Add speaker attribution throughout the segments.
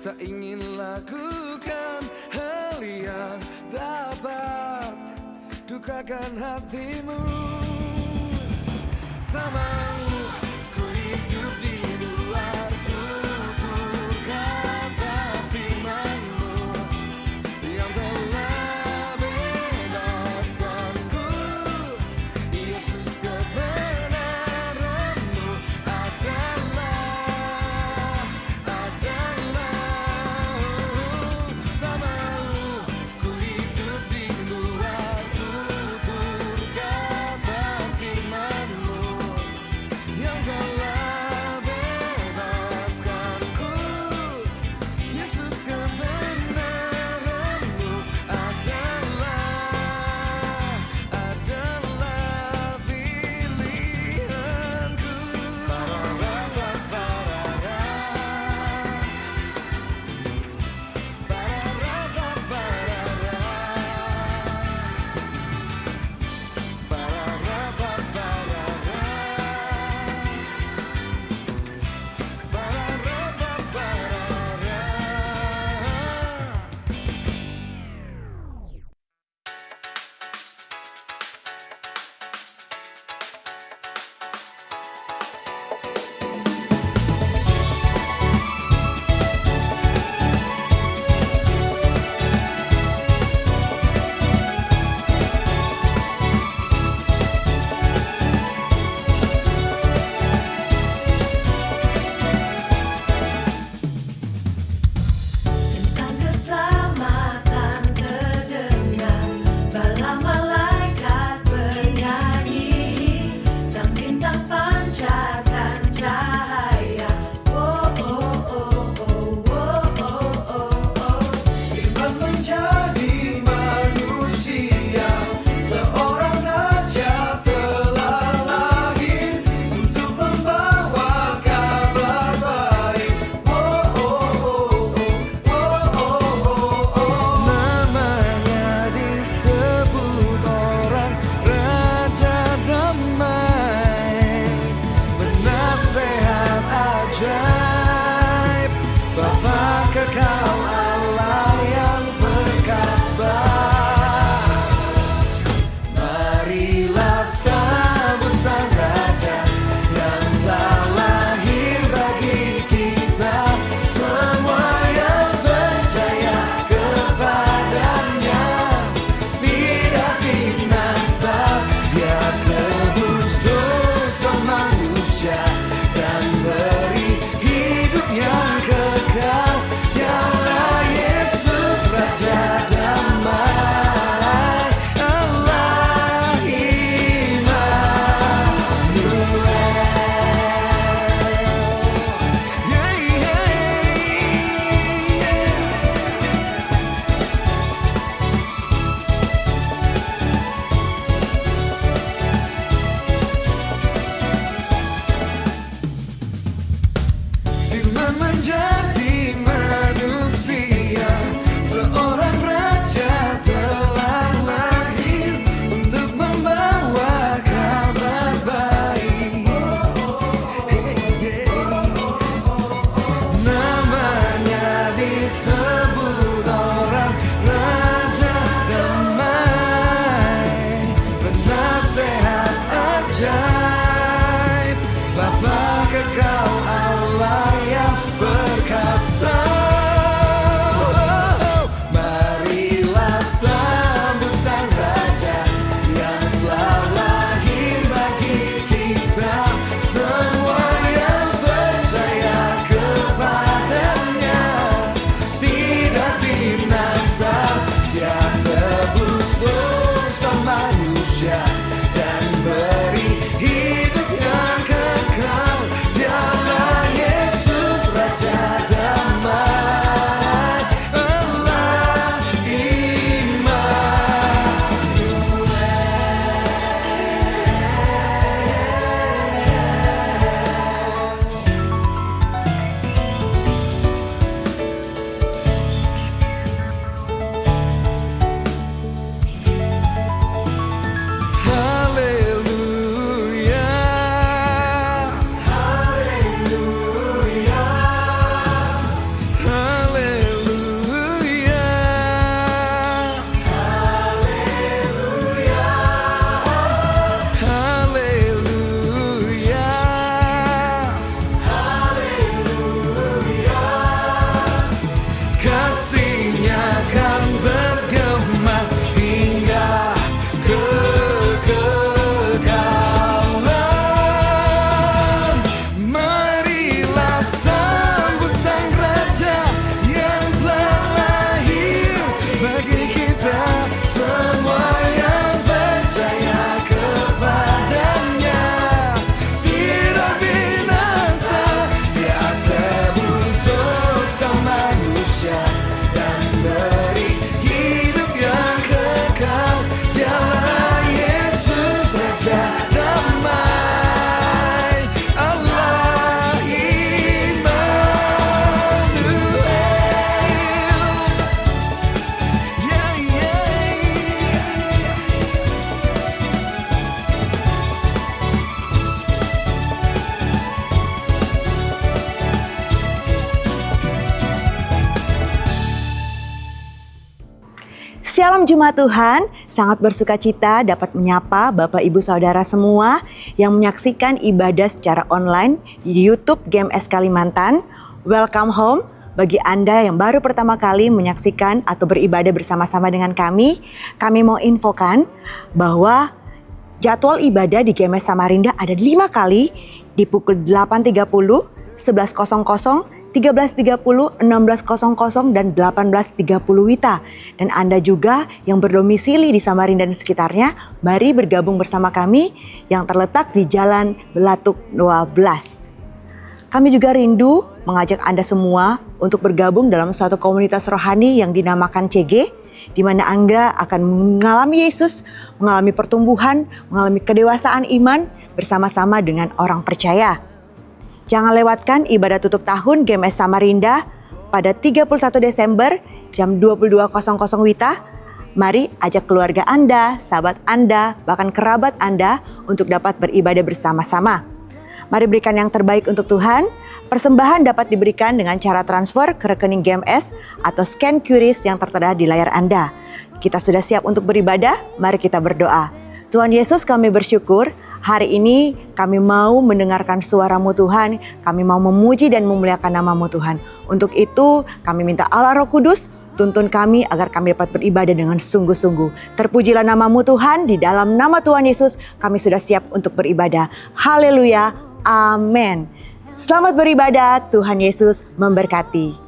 Speaker 1: tak ingin lakukan hal yang dapat dukakan hatimu. Tak mau ku hidup di luar tutur kata firman-Mu yang telah bebaskanku. Yesus, kebenaran-Mu adalah. Tak mau ku hidup di luar tutur kata firman-Mu yang telah bebaskanku. Yesus, kebenaran-Mu adalah pilihanku.
Speaker 2: Tentang keselamatan terdengar bala malaikat bernyanyi, sang bintang pancarkan cahaya. Oh oh oh oh oh oh oh oh.
Speaker 3: Firman menjadi manusia, seorang raja telah lahir untuk membawa kabar baik. Oh oh oh oh oh oh oh.
Speaker 1: Namanya disebut orang Raja Damai, penasehat ajaib, Bapa kekal, Allah yang perkasa. Marilah sambut sang Raja yang telah lahir bagi kita semua yang percaya kepadanya. Tidak binasa, Dia tebus dosa manusia dan beri hidup yang kekal. Dialah Yesus, Raja Damai, Allah Immanuel. Yeah, yeah, yeah. Firman menjadi manusia, seorang raja telah lahir untuk membawa kabar baik. Namanya disebut orang Raja Damai, penasehat ajaib, Bapa kekal, Allah yang perkasa.
Speaker 4: Shalom Jemaat Tuhan, sangat bersuka cita dapat menyapa Bapak Ibu Saudara semua yang menyaksikan ibadah secara online di YouTube GMS Kalimantan. Welcome home bagi Anda yang baru pertama kali menyaksikan atau beribadah bersama-sama dengan kami mau infokan bahwa jadwal ibadah di GMS Samarinda ada 5 kali di pukul 8.30, 11.00, 13.30, 16.00, dan 18.30 WITA. Dan Anda juga yang berdomisili di Samarinda dan sekitarnya, mari bergabung bersama kami yang terletak di Jalan Belatuk 12. Kami juga rindu mengajak Anda semua untuk bergabung dalam suatu komunitas rohani yang dinamakan CG, di mana Anda akan mengalami Yesus, mengalami pertumbuhan, mengalami kedewasaan iman bersama-sama dengan orang percaya. Jangan lewatkan ibadah tutup tahun GMS Samarinda pada 31 Desember jam 22.00 WITA. Mari ajak keluarga Anda, sahabat Anda, bahkan kerabat Anda untuk dapat beribadah bersama-sama. Mari berikan yang terbaik untuk Tuhan. Persembahan dapat diberikan dengan cara transfer ke rekening GMS atau scan QRIS yang tertera di layar Anda. Kita sudah siap untuk beribadah, mari kita berdoa. Tuhan Yesus, kami bersyukur. Hari ini kami mau mendengarkan suara-Mu Tuhan, kami mau memuji dan memuliakan nama-Mu Tuhan. Untuk itu kami minta Allah Roh Kudus, tuntun kami agar kami dapat beribadah dengan sungguh-sungguh. Terpujilah nama-Mu Tuhan, di dalam nama Tuhan Yesus kami sudah siap untuk beribadah. Haleluya, amin. Selamat beribadah, Tuhan Yesus memberkati.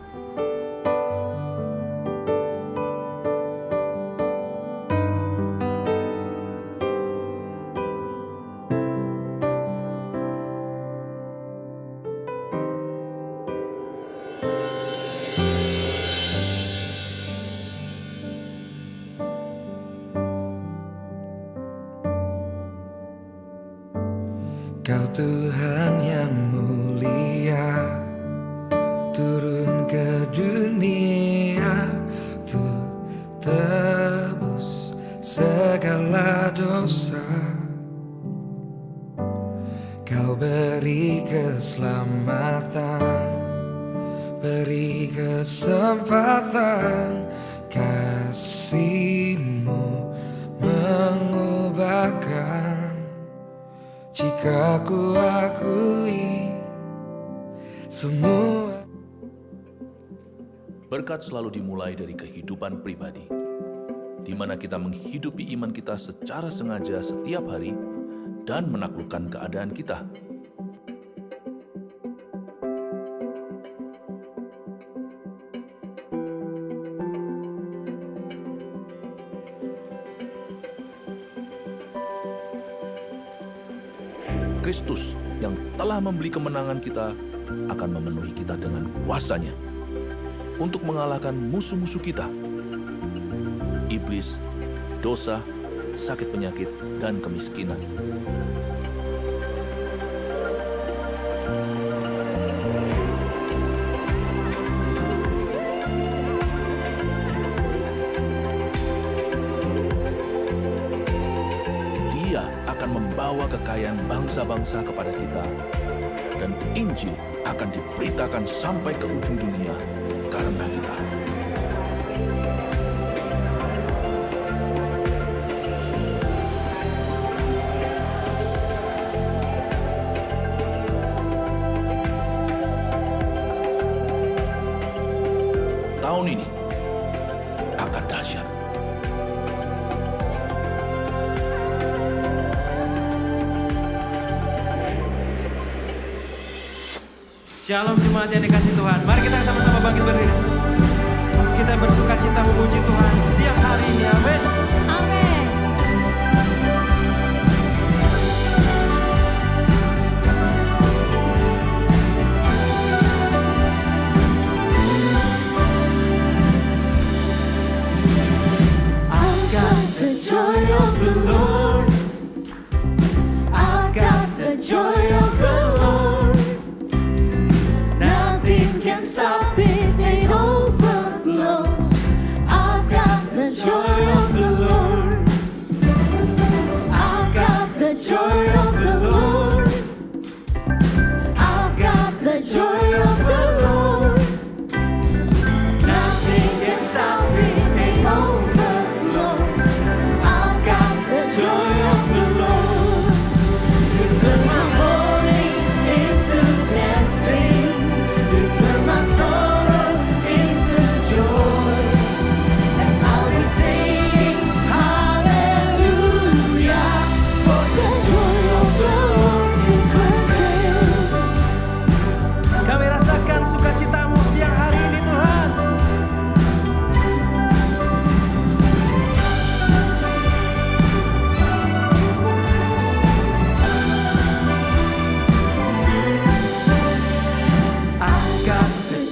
Speaker 1: Kau Tuhan yang mulia, turun ke dunia untuk tebus segala dosa. Kau beri keselamatan, beri kesempatan, kasih-Mu mengubahkan. Jika ku akui semua.
Speaker 5: Berkat selalu dimulai dari kehidupan pribadi, di mana kita menghidupi iman kita secara sengaja setiap hari dan menaklukkan keadaan kita. Kristus yang telah membeli kemenangan kita akan memenuhi kita dengan kuasa-Nya untuk mengalahkan musuh-musuh kita, iblis, dosa, sakit penyakit, dan kemiskinan. Membawa kekayaan bangsa-bangsa kepada kita, dan Injil akan diberitakan sampai ke ujung dunia karena kita. Tahun ini akan dahsyat.
Speaker 6: Shalom jemaat yang dikasih Tuhan. Mari kita sama-sama bangkit berdiri. Kita bersuka cita memuji Tuhan siang hari ini. Amin.
Speaker 2: Amin.
Speaker 1: I've got the joy of the Lord. I've got the joy of the Lord. Nothing can stop it, it overflows. I've got the joy of the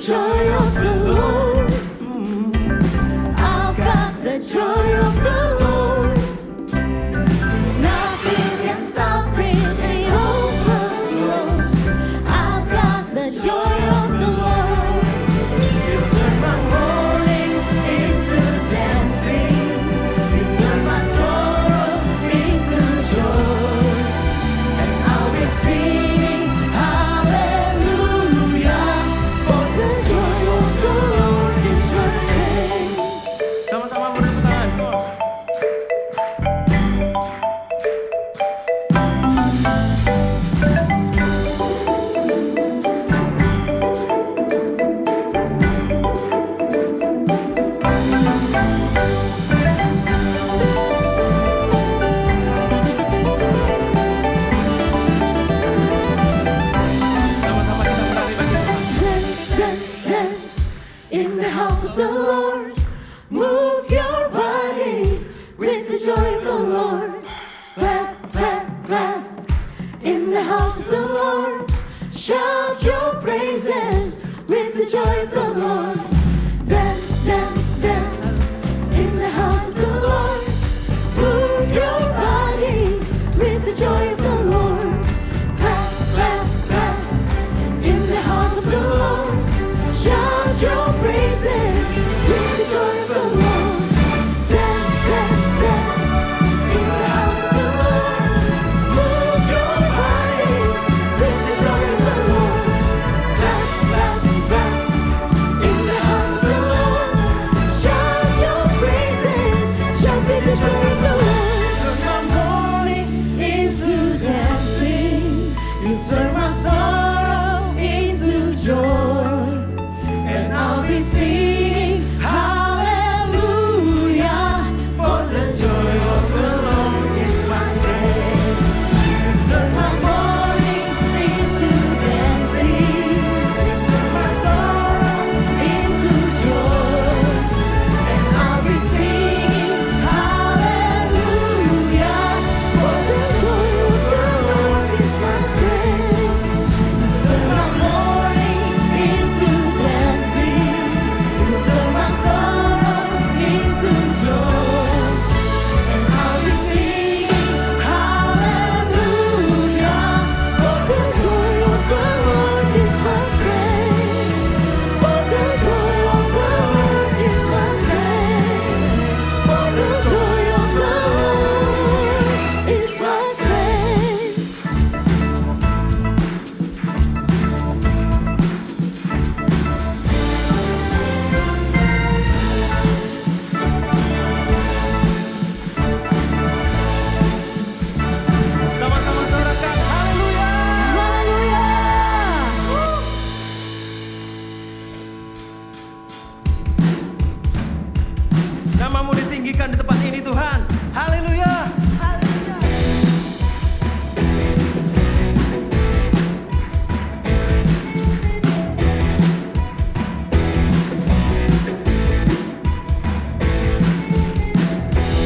Speaker 1: joy of the Lord. I've got the joy of the Lord. Nothing can stop me, it overflows. I've got the joy of the Lord. You turn my mourning into dancing. You turn my sorrow into joy. And I'll be singing hallelujah, for the joy of the Lord is my strength.
Speaker 6: Sama-sama bertepuk tangan. Sama-sama kita menari bagi Tuhan.
Speaker 1: Dance, dance, dance in the house of the Lord. Move your body with the joy of the Lord. Clap, clap, clap in the house of the Lord. Shout your praises with the joy of the Lord. Dance, dance, dance in the house of the Lord. Move your body with the joy of the Lord. Clap, clap, clap in the house of the Lord. Shout your praises with the joy of the Lord. Dance, dance, dance in the house of the Lord. Move your body with the joy of the Lord. Clap, clap, clap in the house of the Lord. Shout your praises, shout with the joy of the Lord. Turn my mourning into dancing. You turn my sorrow into joy. And I'll be singing hallelujah, for the joy of the Lord is my strength. You turn my mourning into dancing. You turn my sorrow into joy. And I'll be singing hallelujah, for the joy of the Lord is my strength. Turn my mourning into dancing. You turn my sorrow into joy. And I'll be singing hallelujah, for the joy of the Lord is my strength. For the joy of the Lord is my strength. For the joy of the Lord is my strength.
Speaker 6: Sama-sama sorakan haleluya.
Speaker 1: Haleluya.
Speaker 6: Namamu ditinggikan di tempat ini Tuhan. Haleluya.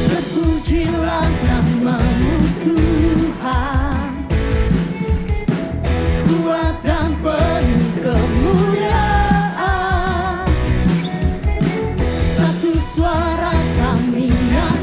Speaker 1: Terpujilah namamu Tuhan, kuat dan penuh kemuliaan. Satu suara kami nyanyikan.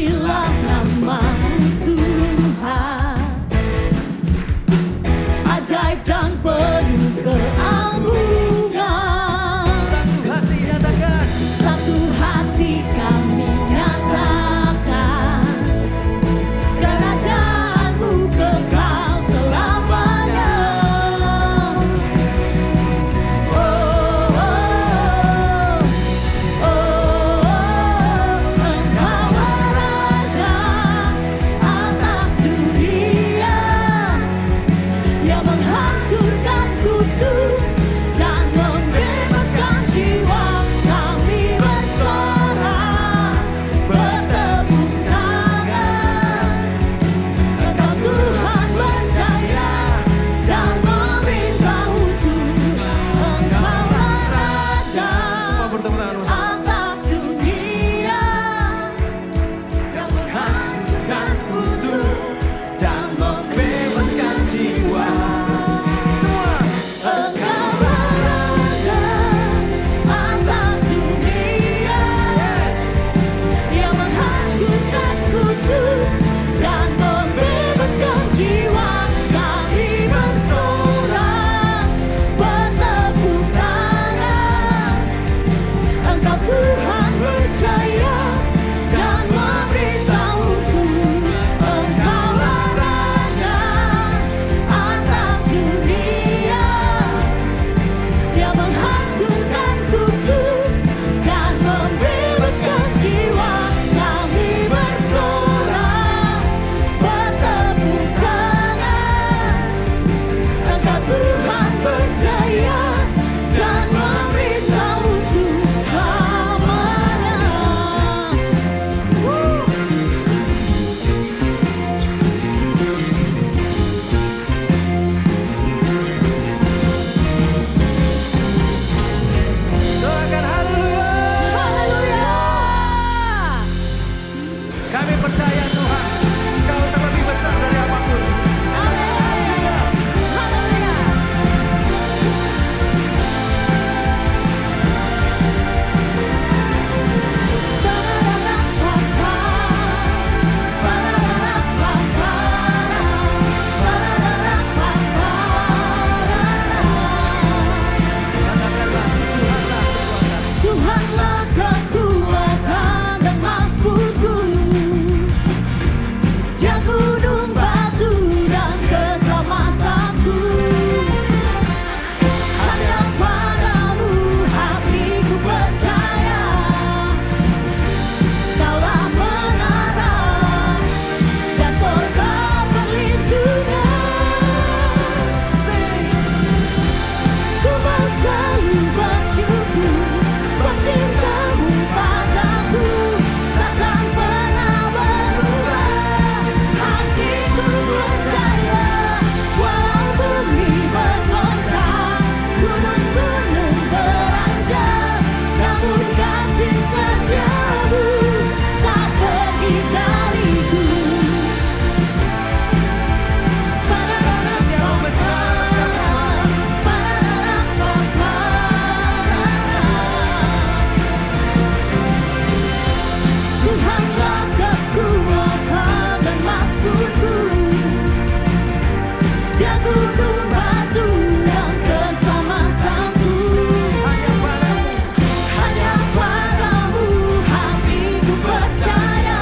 Speaker 1: terpujilah nama-Mu Tuhan. Ajaib dan penuh keagungan,
Speaker 6: Satu hati nyatakan,
Speaker 1: satu hati kami nyatakan, kerajaan-Mu kekal selamanya. Oh, oh, oh, oh, Engkaulah Raja atas dunia, yang menghancurkan kutu dan membebaskan jiwa. Kami bersorak bertepuk tangan, Engkau Tuhan berjaya dan memerintah utuh. Engkaulah Raja
Speaker 6: semua bertepuk tangan bersama.
Speaker 1: atas dunia, yang menghancurkan kutu dan membebaskan jiwa.
Speaker 6: Semua.
Speaker 1: Engkaulah Raja atas dunia, yang menghancurkan kutu dan membebaskan jiwa. Kami bersorak bertepuk tangan, Engkau Tuhan berjaya dan memerintah utuh. Engkaulah Raja atas dunia, yang menghancurkan kutu dan membebaskan jiwa. Kami bersorak bertepuk tangan, Engkau Tuhan berjaya dan memerintah utuh selamanya.
Speaker 6: Sorakan haleluya.
Speaker 1: Haleluya.
Speaker 6: Kami percaya Tuhan, Engkau terlebih besar dari apapun.
Speaker 1: Haleluya. Haleluya.
Speaker 6: Katakanlah, Tuhanlah kekuatan.
Speaker 1: Tuhanlah kekuatan dan masbutku, Dia gunung batu dan keselamatanku. Hanya padamu hatiku percaya, Kaulah menara dan kota perlindungan. Ku mau selalu bersyukur sebab cinta-Mu padaku takkan pernah berubah. Hatiku percaya walau bumi bergoncang, gunung-gunung beranjak, namun kasih setia-Mu tak pergi dariku.
Speaker 6: Setiamu besar atas kami,
Speaker 1: Tuhanlah kekuatan dan masbutku, Dia gunung batu dan keselamatanku. Hanya padamu hatiku percaya,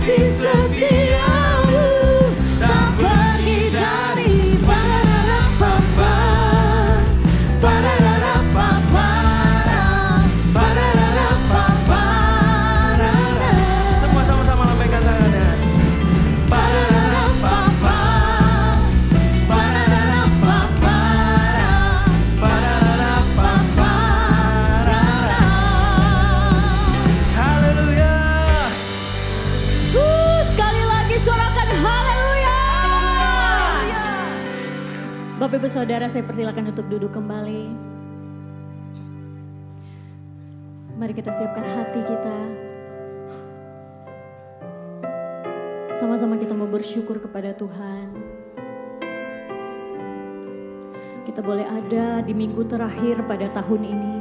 Speaker 1: kasih setiamu tak pergi dari Pararapapa, Pararapapa, Pararapapa.
Speaker 6: Semua sama-sama lambaikan tangannya.
Speaker 1: Pararapapa, Pararapapa, Pararapapa.
Speaker 6: Haleluya.
Speaker 1: Sekali lagi sorakan haleluya. Bapak Ibu Saudara, saya persilakan untuk duduk kembali. Mari kita siapkan hati kita. Sama-sama kita mau bersyukur kepada Tuhan. Kita boleh ada di minggu terakhir pada tahun ini.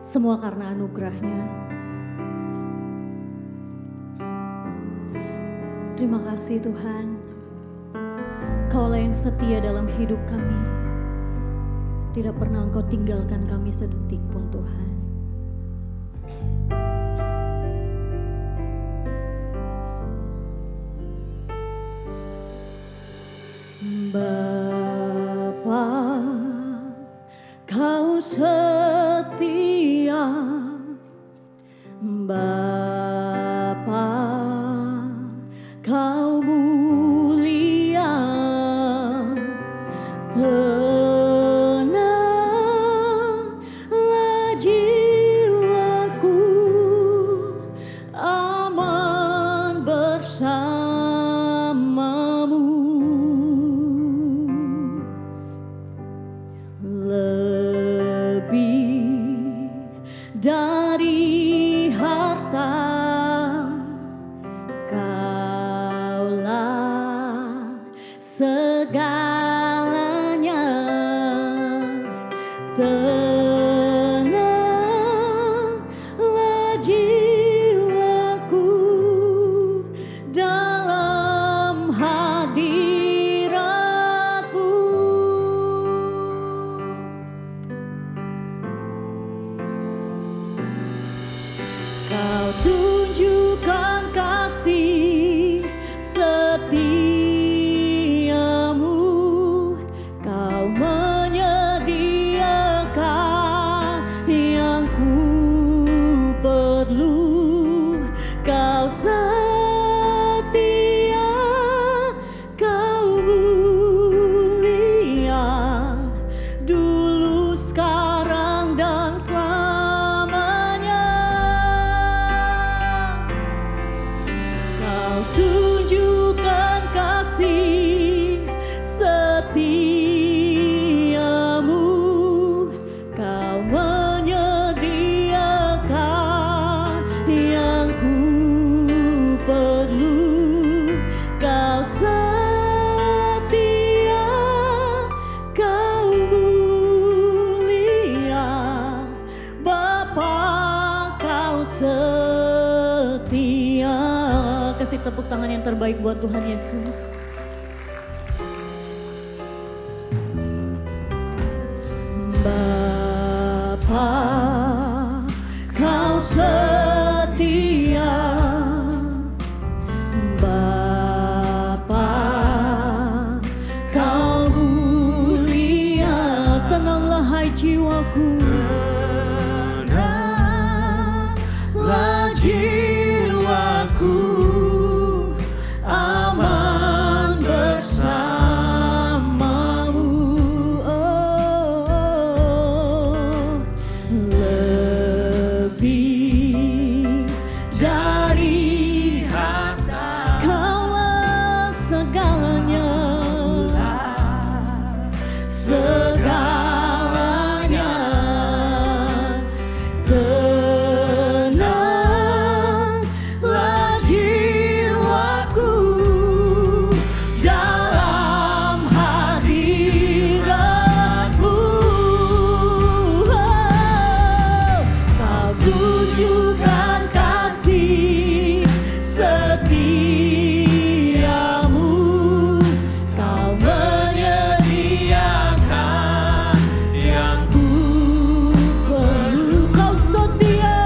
Speaker 1: Semua karena anugerah-Nya. Terima kasih Tuhan, Kaulah yang setia dalam hidup kami. Tidak pernah Engkau tinggalkan kami sedetik pun Tuhan. Bapa, Kau setia. Bapa, Kau mulia, tenanglah jiwaku, aman bersamamu. Lebih dari harta, Kaulah segalanya. Tenanglah jiwaku dalam hadirat-Mu. Kau tunjukkan kasih setiamu, Kau menyediakan yang ku perlu. Kau setia, Kau mulia, dulu, sekarang, dan selamanya. Kau tunjukkan kasih setiamu, Kau menyediakan yang ku perlu. Kau setia, Kau mulia, Bapa, Kau setia. Kasih tepuk tangan yang terbaik buat Tuhan Yesus. Bapa, Kau setia. Bapa, Kau mulia, tenanglah hai jiwaku. Tenanglah jiwaku, aman bersamamu. Oh, lebih dari harta, Kaulah segalanya. Segalanya. Tenanglah jiwaku dalam hadirat-Mu. Kau tunjukkan kasih setiamu, Kau menyediakan yang ku perlu. Kau setia,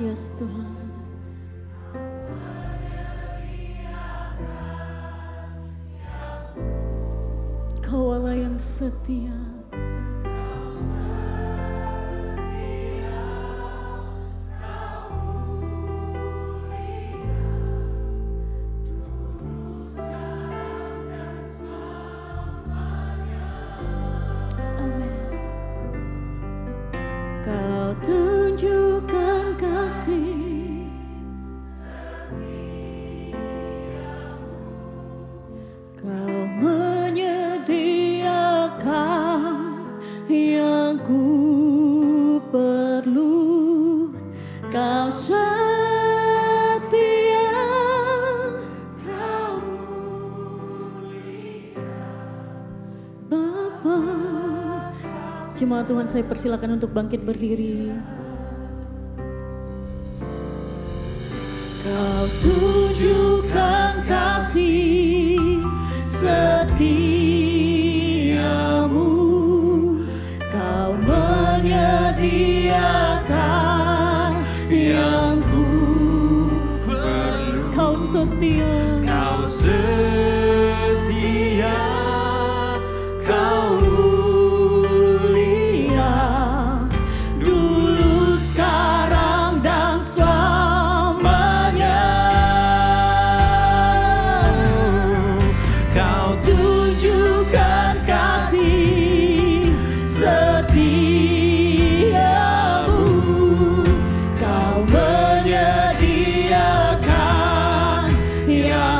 Speaker 1: Yes Tuhan. Kau Allah yang setia. Kau tunjukkan kasih Kau menyediakan yang ku perlu Kau setia Kau mulia Bapa. Jemaat Tuhan, saya persilakan untuk bangkit berdiri. Kau tunjukkan kasih setiamu, Kau menyediakan yang ku perlu. Kau setia,
Speaker 6: Kau setia, Kau mulia, dulu, sekarang, dan selamanya. Kau tunjukkan kasih setiamu, Kau menyediakan yang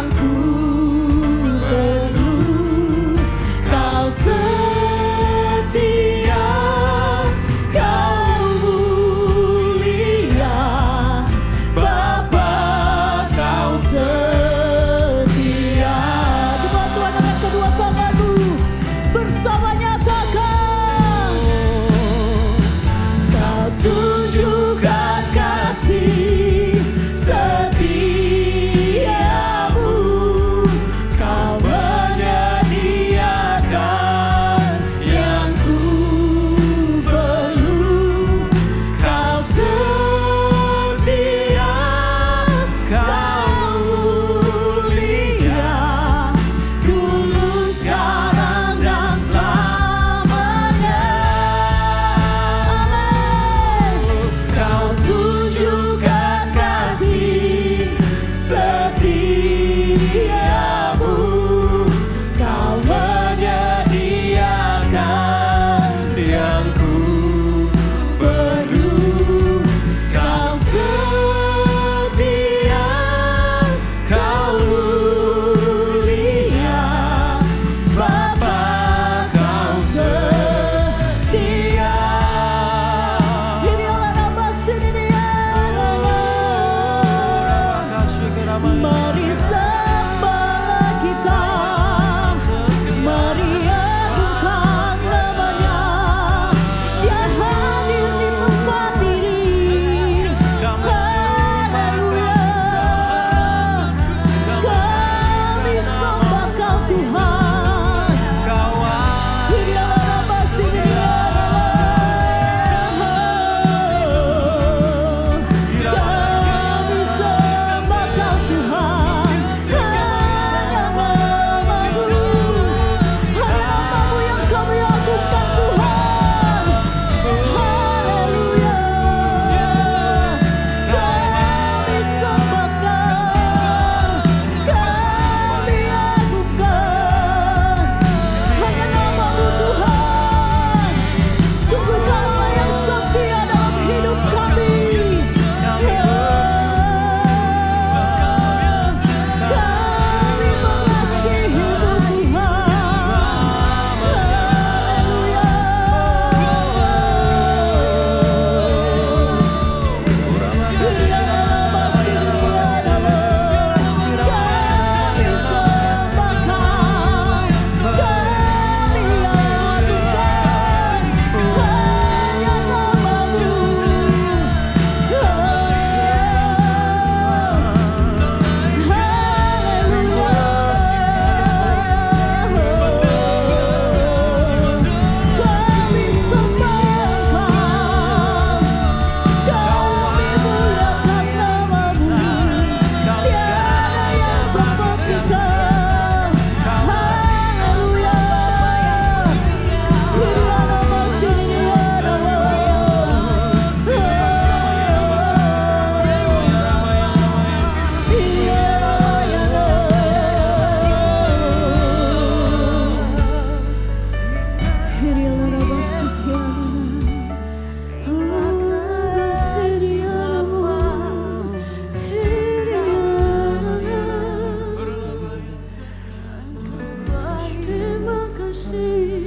Speaker 1: Terima kasih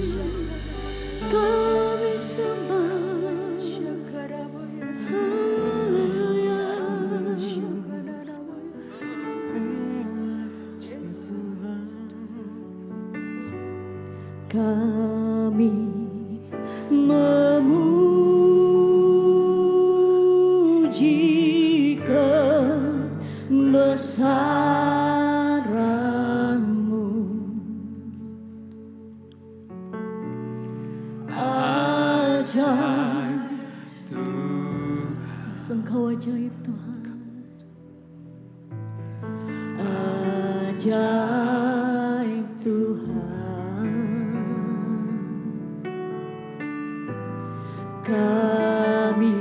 Speaker 1: kami sembah. Haleluya. Kami memuji kebesaran-Mu. Ajaib, Engkau ajaib Tuhan. Ajaib Tuhan. Kami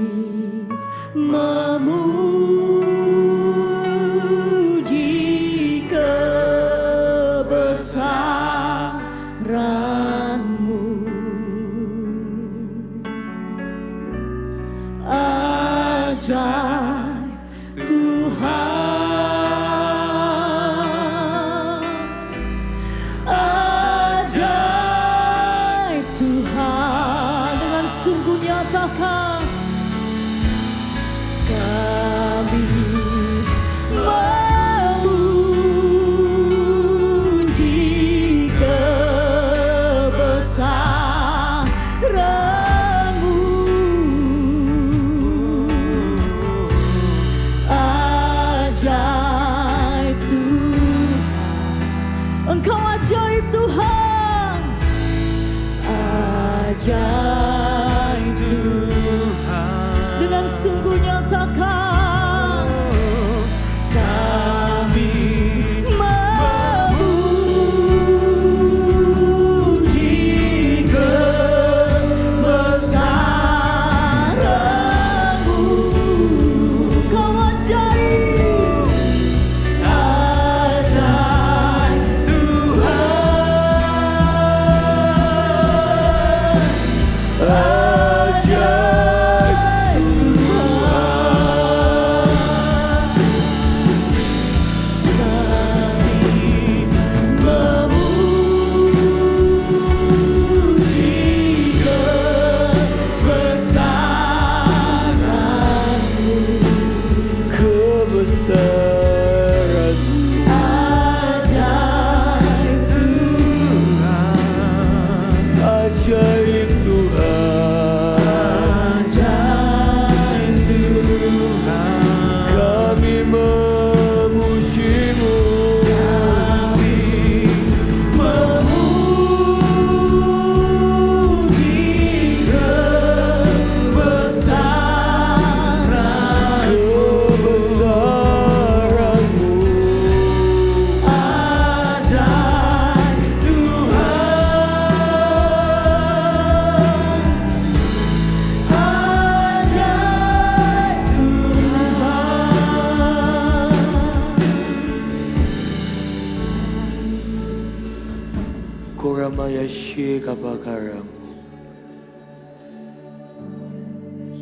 Speaker 1: memuji kebesaran-Mu. Ajaib Tuhan. Ajaib Tuhan. Dengan sungguh nyatakan kami memuji kebesaran-Mu. Ajaib Tuhan. Engkau ajaib Tuhan. Ajaib Tuhan. Dengan sungguh nyatakan kami memuji kebesaran-Mu. Kau ajaib. Ajaib Tuhan. Ajaib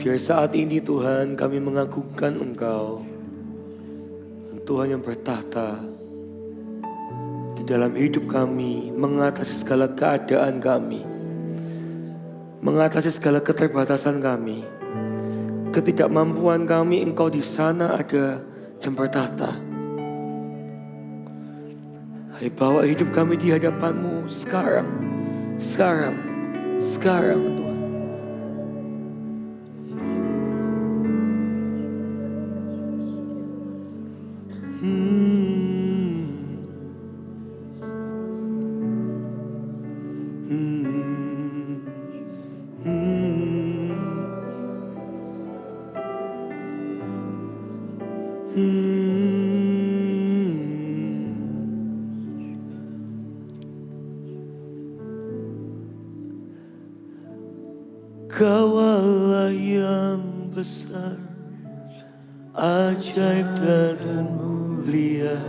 Speaker 7: Biar saat ini Tuhan kami mengagungkan Engkau, Tuhan yang bertahta di dalam hidup kami, mengatasi segala keadaan kami, mengatasi segala keterbatasan kami, ketidakmampuan kami. Engkau di sana ada dan bertahta. Hai, bawa hidup kami di hadapan-Mu sekarang, sekarang Tuhan.
Speaker 3: Kau Allah yang besar, ajaib dan mulia.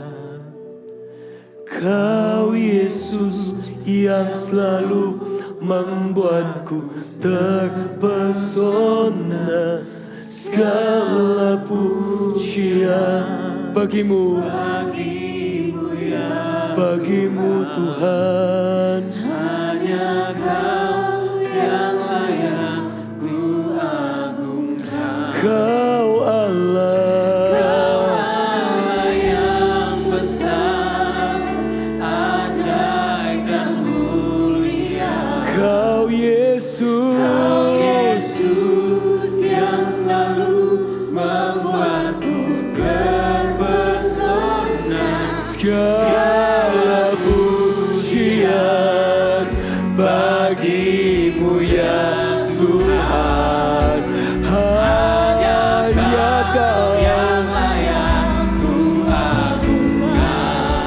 Speaker 3: Kau Yesus yang selalu membuatku terpesona. Segala pujian bagimu, bagimu Tuhan.
Speaker 6: Hanya Kau yang layak ku agungkan.
Speaker 3: Kau Allah,
Speaker 6: Kau Allah yang besar, ajaib dan mulia.
Speaker 3: Kau Yesus,
Speaker 6: Yesus yang selalu membuatku terpesona.
Speaker 3: segala pujian bagimu ya Tuhan. Hanya Kau
Speaker 6: yang layak ku agungkan.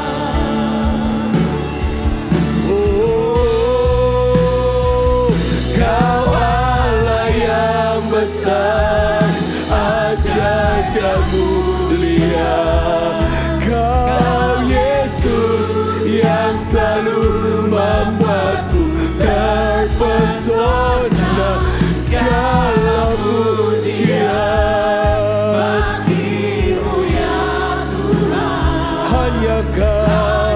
Speaker 3: Oh, Kau Allah yang besar, ajaib dan mulia. Kau Yesus yang selalu membuatku terpesona. Segala pujian
Speaker 6: Bagimu ya Tuhan,
Speaker 3: hanya Kau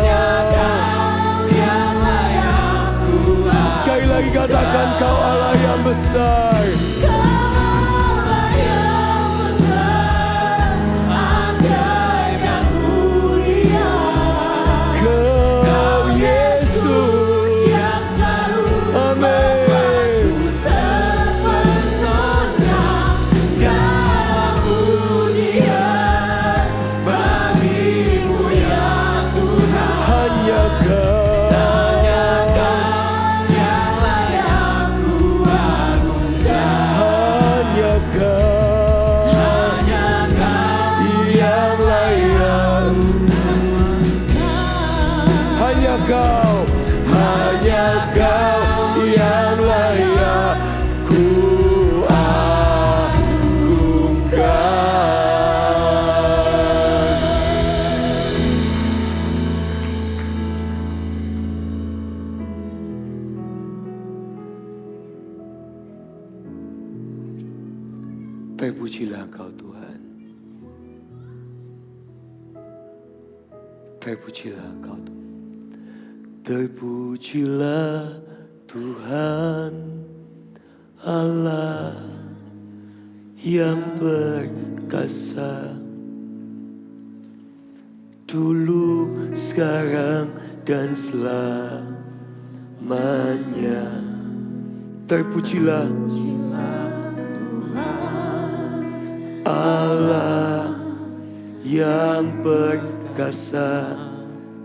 Speaker 6: yang layak ku agungkan.
Speaker 3: Sekali lagi katakan, Kau Allah yang besar.
Speaker 6: Allah yang besar, ajaib dan mulia.
Speaker 3: Kau Yesus,
Speaker 6: Yang selalu
Speaker 3: amin.
Speaker 6: terpesona. Segala pujian bagimu ya Tuhan.
Speaker 3: Hanya Kau,
Speaker 6: yang layak ku agungkan.
Speaker 3: hanya Kau,
Speaker 6: Hanya Kau
Speaker 3: yang layak. Hanya Kau, hanya Kau yang layak ku agungkan. Terpujilah Engkau Tuhan. Terpujilah Engkau Tuhan. Terpujilah Tuhan Allah yang perkasa, dulu, sekarang, dan selamanya. Terpujilah Allah yang perkasa,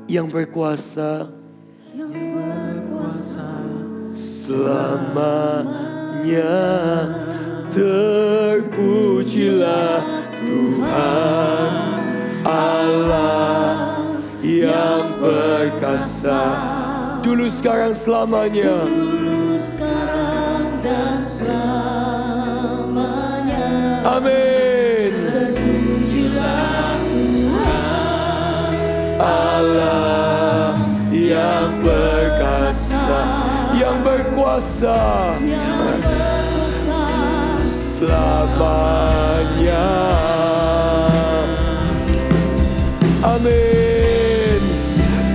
Speaker 3: yang berkuasa selamanya. Terpujilah Tuhan Allah yang perkasa, dulu, sekarang, selamanya.
Speaker 1: Sekarang dan selamanya.
Speaker 3: Amin.
Speaker 1: Terpujilah Tuhan
Speaker 3: Allah yang perkasa, yang berkuasa selamanya. Amin.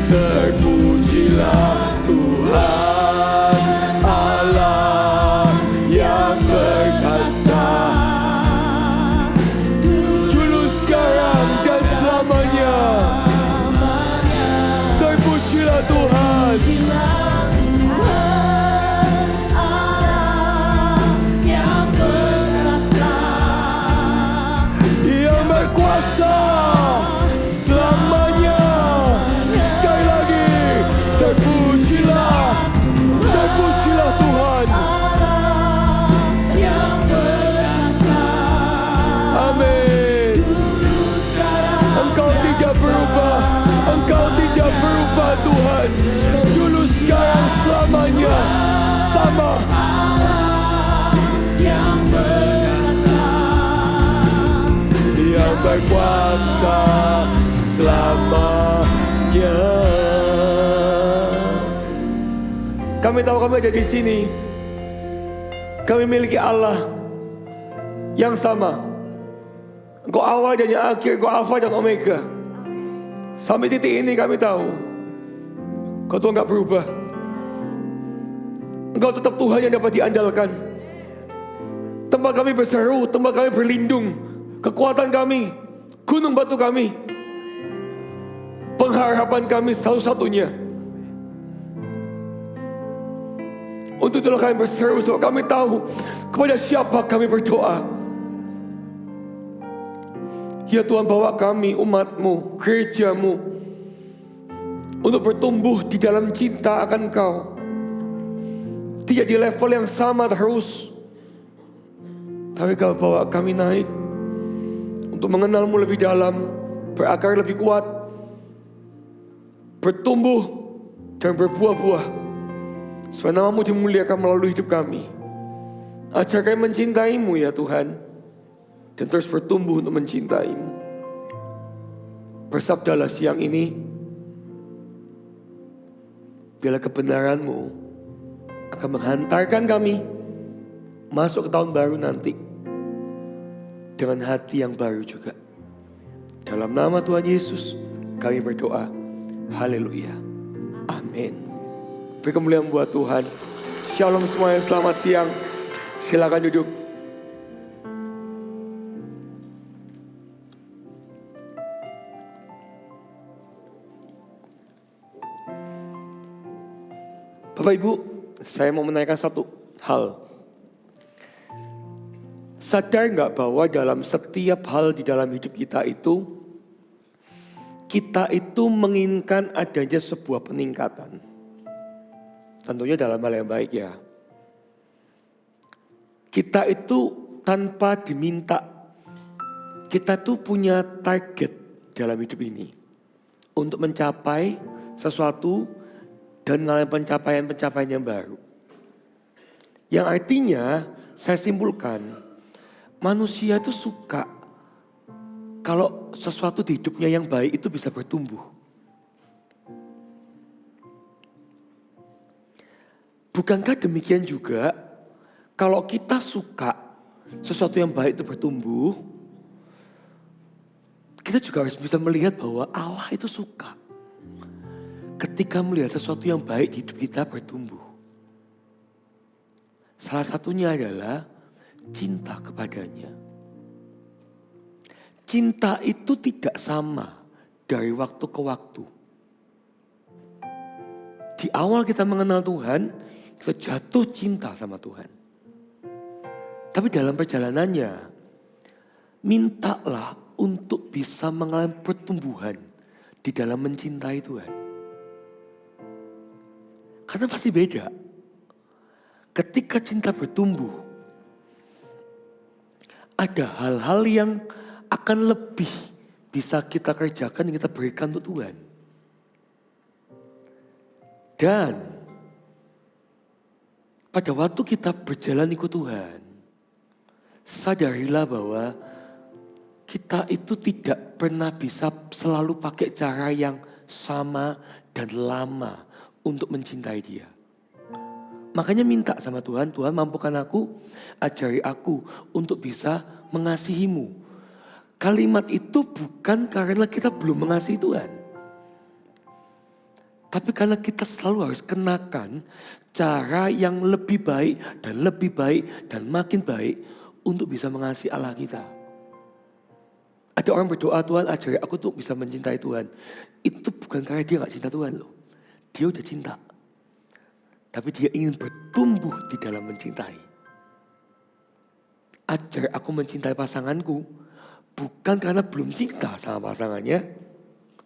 Speaker 3: Terpujilah Tuhan Allah yang perkasa, dulu, sekarang, dan selamanya. Terpujilah Tuhan.
Speaker 1: yang perkasa,
Speaker 3: Yang berkuasa selamanya. Sekali lagi, terpujilah, terpujilah Tuhan.
Speaker 1: yang perkasa.
Speaker 3: Amin. Engkau tidak berubah, Engkau tidak berubah Tuhan, dulu, sekarang, selamanya. Sama.
Speaker 1: Yang perkasa,
Speaker 3: Yang berkuasa selamanya.
Speaker 7: Kami tahu kami ada di sini. Kami miliki Allah yang sama. Engkau awal dan yang akhir, Engkau Alfa dan Omega. Sampai titik ini kami tahu Kau Tuhan gak berubah. Engkau tetap Tuhan yang dapat diandalkan. Tempat kami berseru, tempat kami berlindung, kekuatan kami, gunung batu kami, pengharapan kami satu-satunya. Untuk itulah kami berseru, sebab kami tahu kepada siapa kami berdoa. Ya Tuhan, bawa kami, umat-Mu, gereja-Mu, untuk bertumbuh di dalam cinta akan Kau. Tidak di level yang sama terus, tapi Kau bawa kami naik untuk mengenal-Mu lebih dalam, berakar lebih kuat, bertumbuh dan berbuah-buah, supaya nama-Mu dimuliakan melalui hidup kami. Ajar kami mencintai-Mu ya Tuhan, dan terus bertumbuh untuk mencintai-Mu. Bersabdalah siang ini, biarlah kebenaran-Mu akan menghantarkan kami masuk ke tahun baru nanti dengan hati yang baru juga. Dalam nama Tuhan Yesus kami berdoa. Haleluya. Amin. Beri kemuliaan buat Tuhan. Shalom semuanya, selamat siang. Silakan duduk. Bapak Ibu, saya mau menanyakan satu hal. Sadar nggak bahwa dalam setiap hal di dalam hidup kita itu menginginkan adanya sebuah peningkatan. Tentunya dalam hal yang baik ya. Kita itu tanpa diminta, kita tuh punya target dalam hidup ini untuk mencapai sesuatu dan mengalami pencapaian-pencapaian yang baru. Yang artinya saya simpulkan, manusia itu suka kalau sesuatu di hidupnya yang baik itu bisa bertumbuh. Bukankah demikian juga kalau kita suka sesuatu yang baik itu bertumbuh, kita juga harus bisa melihat bahwa Allah itu suka ketika melihat sesuatu yang baik di hidup kita bertumbuh. Salah satunya adalah cinta kepadanya. Cinta itu tidak sama dari waktu ke waktu. Di awal kita mengenal Tuhan, kita jatuh cinta sama Tuhan. Tapi dalam perjalanannya, mintalah untuk bisa mengalami pertumbuhan di dalam mencintai Tuhan. Karena pasti beda. Ketika cinta bertumbuh, ada hal-hal yang akan lebih bisa kita kerjakan, kita berikan untuk Tuhan. Dan pada waktu kita berjalan ikut Tuhan, sadarilah bahwa kita itu tidak pernah bisa selalu pakai cara yang sama dan lama untuk mencintai Dia. Makanya minta sama Tuhan, Tuhan mampukan aku, ajari aku untuk bisa mengasihimu. Kalimat itu bukan karena kita belum mengasihi Tuhan. Tapi karena kita selalu harus kenakan cara yang lebih baik dan makin baik untuk bisa mengasihi Allah kita. Ada orang berdoa, Tuhan ajari aku tuh bisa mencintai Tuhan. Itu bukan karena dia gak cinta Tuhan loh. Dia udah cinta. Tapi dia ingin bertumbuh di dalam mencintai. Ajar aku mencintai pasanganku. Bukan karena belum cinta sama pasangannya.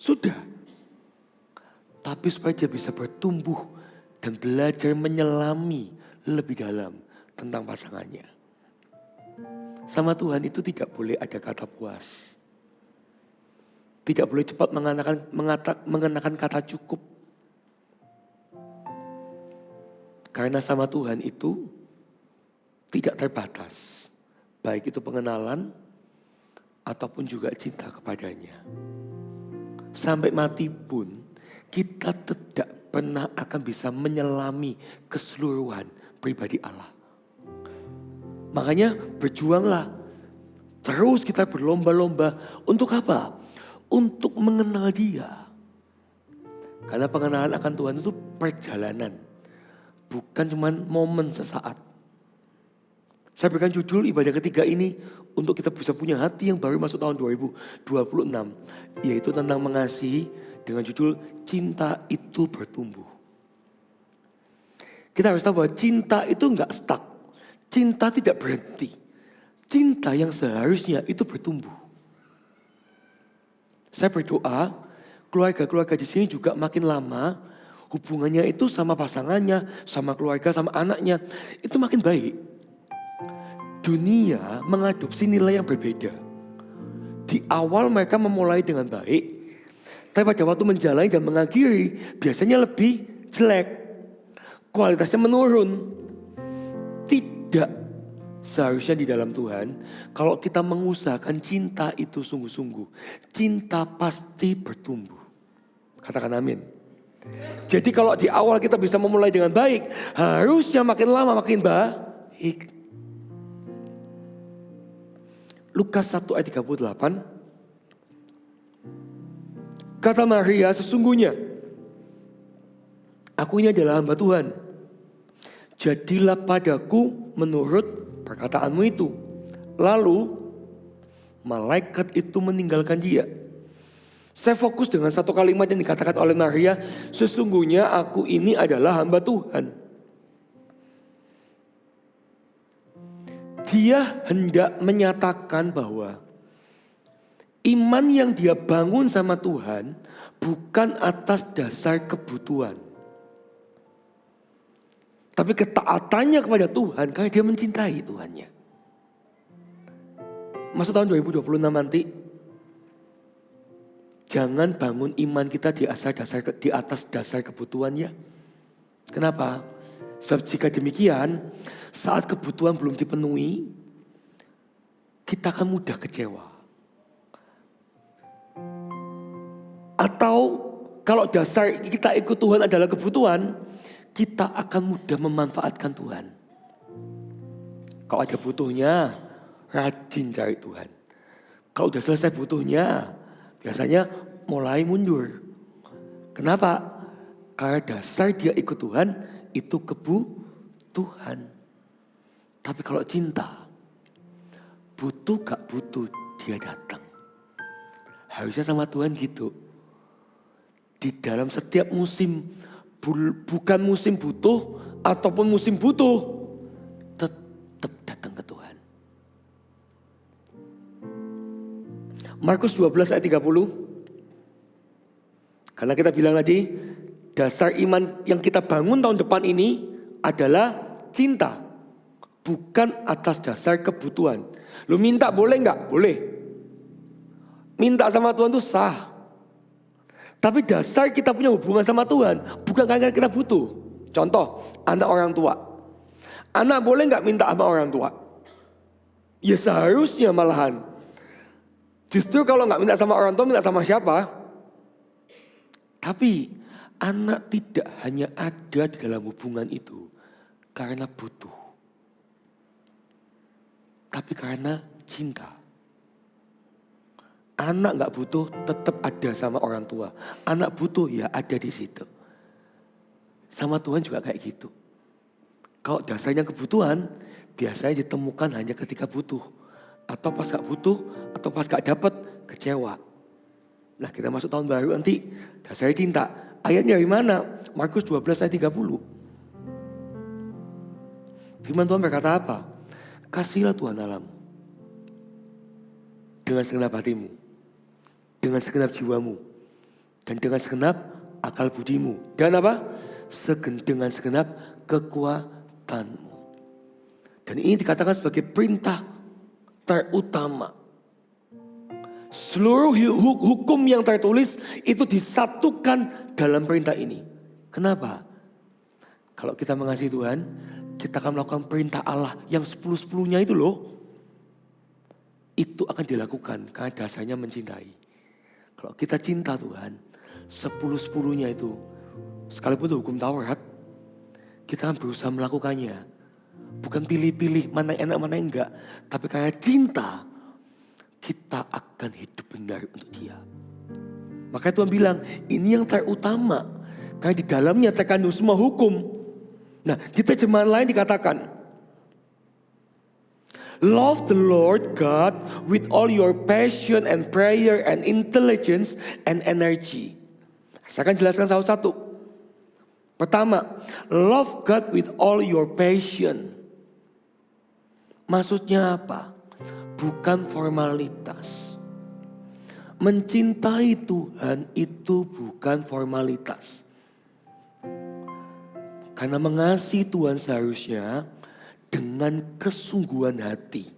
Speaker 7: Sudah. Tapi supaya dia bisa bertumbuh dan belajar menyelami lebih dalam tentang pasangannya. Sama Tuhan itu tidak boleh ada kata puas. Tidak boleh cepat mengenakan kata cukup. Karena sama Tuhan itu tidak terbatas. Baik itu pengenalan ataupun juga cinta kepadanya. Sampai mati pun kita pernah akan bisa menyelami keseluruhan pribadi Allah. Makanya berjuanglah. Terus kita berlomba-lomba. Untuk apa? Untuk mengenal Dia. Karena pengenalan akan Tuhan itu perjalanan. Bukan cuma momen sesaat. Saya berikan judul ibadah ketiga ini untuk kita bisa punya hati yang baru masuk tahun 2026. Yaitu tentang mengasihi dengan judul Cinta Itu Bertumbuh. Kita harus tahu bahwa cinta itu enggak stuck. Cinta tidak berhenti. Cinta yang seharusnya itu bertumbuh. Saya berdoa keluarga-keluarga di sini juga makin lama hubungannya itu sama pasangannya, sama keluarga, sama anaknya itu makin baik. Dunia mengadopsi nilai yang berbeda. Di awal mereka memulai dengan baik, tapi pada waktu menjalani dan mengakhiri biasanya lebih jelek. Kualitasnya menurun. Tidak seharusnya di dalam Tuhan, kalau kita mengusahakan cinta itu sungguh-sungguh, cinta pasti bertumbuh. Katakan amin. Jadi kalau di awal kita bisa memulai dengan baik, harusnya makin lama makin baik. Lukas 1 ayat 38. Kata Maria, sesungguhnya aku ini adalah hamba Tuhan. Jadilah padaku menurut perkataanmu itu. Lalu malaikat itu meninggalkan dia. Saya fokus dengan satu kalimat yang dikatakan oleh Maria. Sesungguhnya aku ini adalah hamba Tuhan. Dia hendak menyatakan bahwa iman yang dia bangun sama Tuhan bukan atas dasar kebutuhan. Tapi ketaatannya kepada Tuhan karena dia mencintai Tuhannya. Masuk tahun 2026 nanti, jangan bangun iman kita di atas dasar kebutuhan ya. Kenapa? Sebab jika demikian, saat kebutuhan belum dipenuhi, kita akan mudah kecewa. Atau kalau dasar kita ikut Tuhan adalah kebutuhan, kita akan mudah memanfaatkan Tuhan. Kalau ada butuhnya, rajin cari Tuhan. Kalau udah selesai butuhnya, biasanya mulai mundur. Kenapa? Karena dasar dia ikut Tuhan, itu kebutuhan. Tapi kalau cinta, butuh gak butuh, dia datang. Harusnya sama Tuhan gitu. Di dalam setiap musim, bukan musim butuh ataupun musim butuh, tetap datang ke Tuhan. Markus 12 ayat 30. Karena kita bilang tadi, dasar iman yang kita bangun tahun depan ini adalah cinta. Bukan atas dasar kebutuhan. Lu minta boleh enggak? Boleh. Minta sama Tuhan itu sah. Tapi dasar kita punya hubungan sama Tuhan bukan karena kita butuh. Contoh, anak orang tua. Anak boleh nggak minta sama orang tua? Ya seharusnya malahan. Justru kalau nggak minta sama orang tua, minta sama siapa? Tapi anak tidak hanya ada di dalam hubungan itu karena butuh. Tapi karena cinta. Anak gak butuh tetap ada sama orang tua. Anak butuh ya ada di situ. Sama Tuhan juga kayak gitu. Kalau dasarnya kebutuhan, biasanya ditemukan hanya ketika butuh. Atau pas gak butuh, atau pas gak dapat, kecewa. Nah kita masuk tahun baru nanti, dasarnya cinta. Ayatnya dari mana? Markus 12 ayat 30. Firman Tuhan berkata apa? Kasihilah Tuhan Allahmu dengan segenap hatimu, dengan segenap jiwamu, dan dengan segenap akal budimu. Dan apa? Dengan segenap kekuatanmu. Dan ini dikatakan sebagai perintah terutama. Seluruh hukum yang tertulis itu disatukan dalam perintah ini. Kenapa? Kalau kita mengasihi Tuhan, kita akan melakukan perintah Allah yang 10-10-nya itu loh. Itu akan dilakukan karena dasarnya mencintai. Kalau kita cinta Tuhan, 10-10-nya itu Sekalipun itu hukum Taurat, kita berusaha melakukannya. Bukan pilih-pilih mana yang enak mana yang enggak. Tapi karena cinta, kita akan hidup benar untuk Dia. Makanya Tuhan bilang, ini yang terutama. Karena di dalamnya terkandung semua hukum. Nah, di terjemahan lain dikatakan, love the Lord God with all your passion and prayer and intelligence and energy. Saya akan jelaskan satu-satu. Pertama, love God with all your passion. Maksudnya apa? Bukan formalitas. Mencintai Tuhan itu bukan formalitas. Karena mengasihi Tuhan seharusnya dengan kesungguhan hati.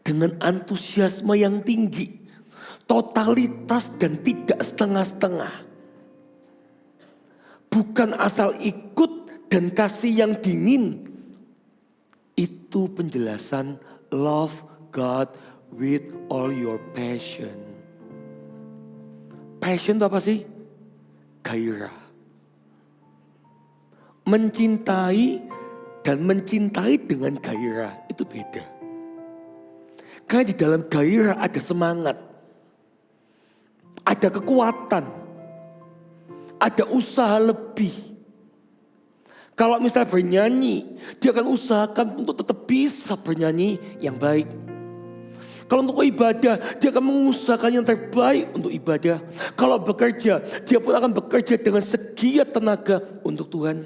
Speaker 7: Dengan antusiasme yang tinggi. Totalitas dan tidak setengah-setengah. Bukan asal ikut dan kasih yang dingin. Itu penjelasan love God with all your passion. Passion itu apa sih? Gairah. Mencintai dan mencintai dengan gairah itu beda. Karena di dalam gairah ada semangat. Ada kekuatan. Ada usaha lebih. Kalau misalnya bernyanyi, dia akan usahakan untuk tetap bisa bernyanyi yang baik. Kalau untuk ibadah, dia akan mengusahakan yang terbaik untuk ibadah. Kalau bekerja, dia pun akan bekerja dengan segiat tenaga untuk Tuhan.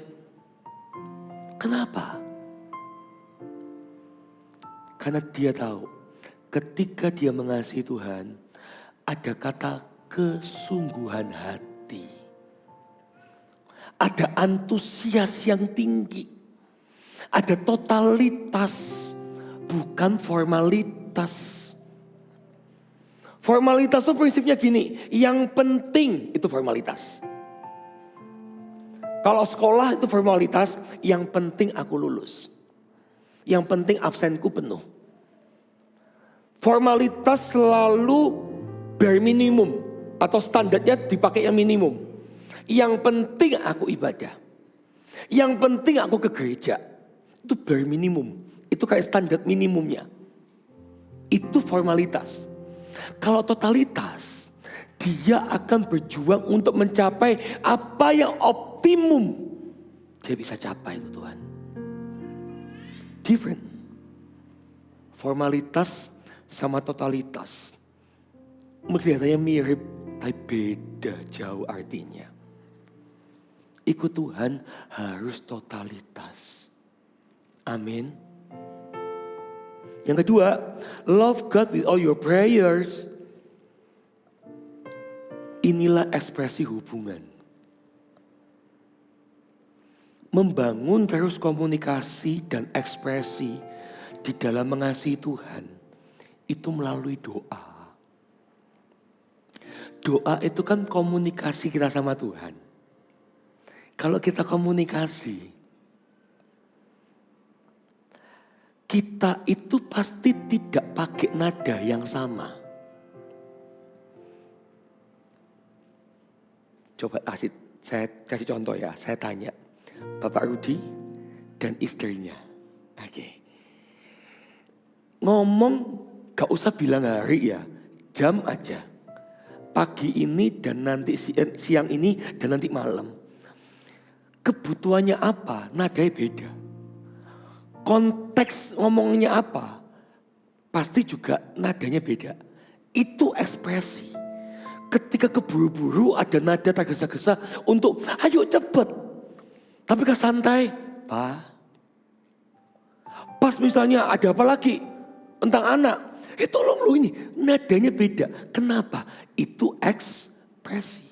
Speaker 7: Kenapa? Karena dia tahu, ketika dia mengasihi Tuhan, ada kata kesungguhan hati. Ada antusias yang tinggi. Ada totalitas, bukan formalitas. Formalitas itu prinsipnya gini, yang penting itu formalitas. Kalau sekolah itu formalitas, yang penting aku lulus. Yang penting absenku penuh. Formalitas selalu bare minimum atau standarnya dipakai yang minimum. Yang penting aku ibadah. Yang penting aku ke gereja. Itu bare minimum. Itu kayak standar minimumnya. Itu formalitas. Kalau totalitas, dia akan berjuang untuk mencapai apa yang optimum dia bisa capai itu Tuhan. Different. Formalitas sama totalitas. Kelihatannya mirip, tapi beda jauh artinya. Ikut Tuhan harus totalitas. Amin. Yang kedua, love God with all your prayers. Inilah ekspresi hubungan. Membangun terus komunikasi dan ekspresi di dalam mengasihi Tuhan. Itu melalui doa. Doa itu kan komunikasi kita sama Tuhan. Kalau kita komunikasi, kita itu pasti tidak pakai nada yang sama. Coba saya kasih contoh ya, saya tanya. Bapak Rudi dan istrinya. Oke. Ngomong gak usah bilang hari ya, jam aja. Pagi ini dan nanti siang ini dan nanti malam. Kebutuhannya apa? Nadanya beda. Konteks ngomongnya apa? Pasti juga nadanya beda. Itu ekspresi. Ketika keburu-buru ada nada tergesa-gesa untuk ayo cepet. Tapi ke santai, Pak. Pas misalnya ada apa lagi tentang anak. Tolong lu ini, nadanya beda. Kenapa? Itu ekspresi.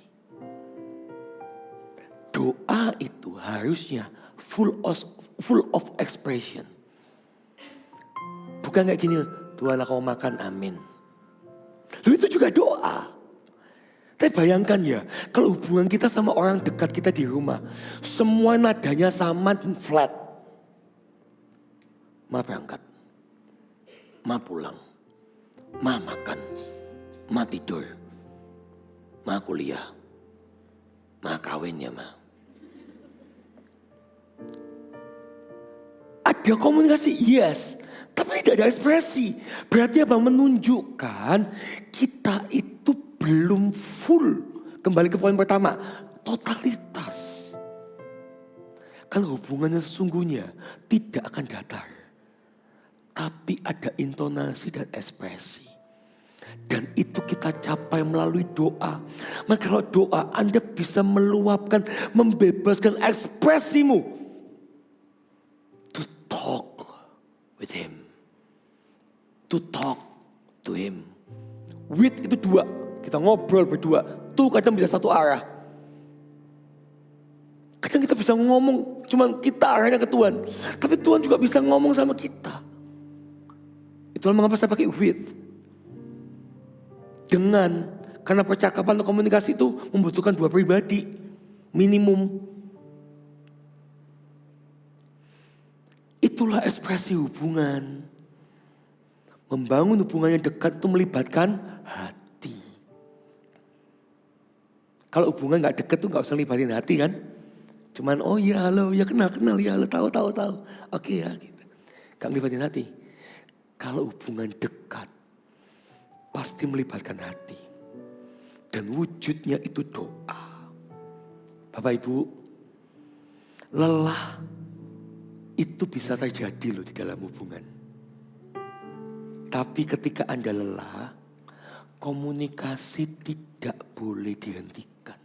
Speaker 7: Doa itu harusnya full of expression. Bukan kayak gini, Tuhan aku mau makan, amin. Lalu itu juga doa. Tapi bayangkan ya, kalau hubungan kita sama orang dekat kita di rumah, semua nadanya sama dan flat. Ma berangkat, ma pulang, ma makan, ma tidur, ma kuliah, ma kawin ya ma. Ada komunikasi, yes. Tapi tidak ada ekspresi. Berarti apa? Menunjukkan kita itu belum full. Kembali ke poin pertama, totalitas. Kalau hubungannya sesungguhnya tidak akan datar. Tapi ada intonasi dan ekspresi. Dan itu kita capai melalui doa. Maka kalau doa Anda bisa meluapkan, membebaskan ekspresimu. To talk with him. To talk to him. With itu dua. Kita ngobrol berdua. Tuh kadang bisa satu arah. Kadang kita bisa ngomong, cuman kita arahnya ke Tuhan. Tapi Tuhan juga bisa ngomong sama kita. Itulah mengapa saya pakai with. Karena percakapan atau komunikasi itu membutuhkan dua pribadi. Minimum. Itulah ekspresi hubungan. Membangun hubungan yang dekat itu melibatkan hati. Kalau hubungan gak dekat tuh gak usah libatin hati kan. Cuman oh iya halo, ya kenal ya halo, tahu. Oke ya gitu. Gak libatin hati. Kalau hubungan dekat pasti melibatkan hati. Dan wujudnya itu doa. Bapak Ibu, lelah itu bisa terjadi loh di dalam hubungan. Tapi ketika Anda lelah, komunikasi tidak boleh dihentikan.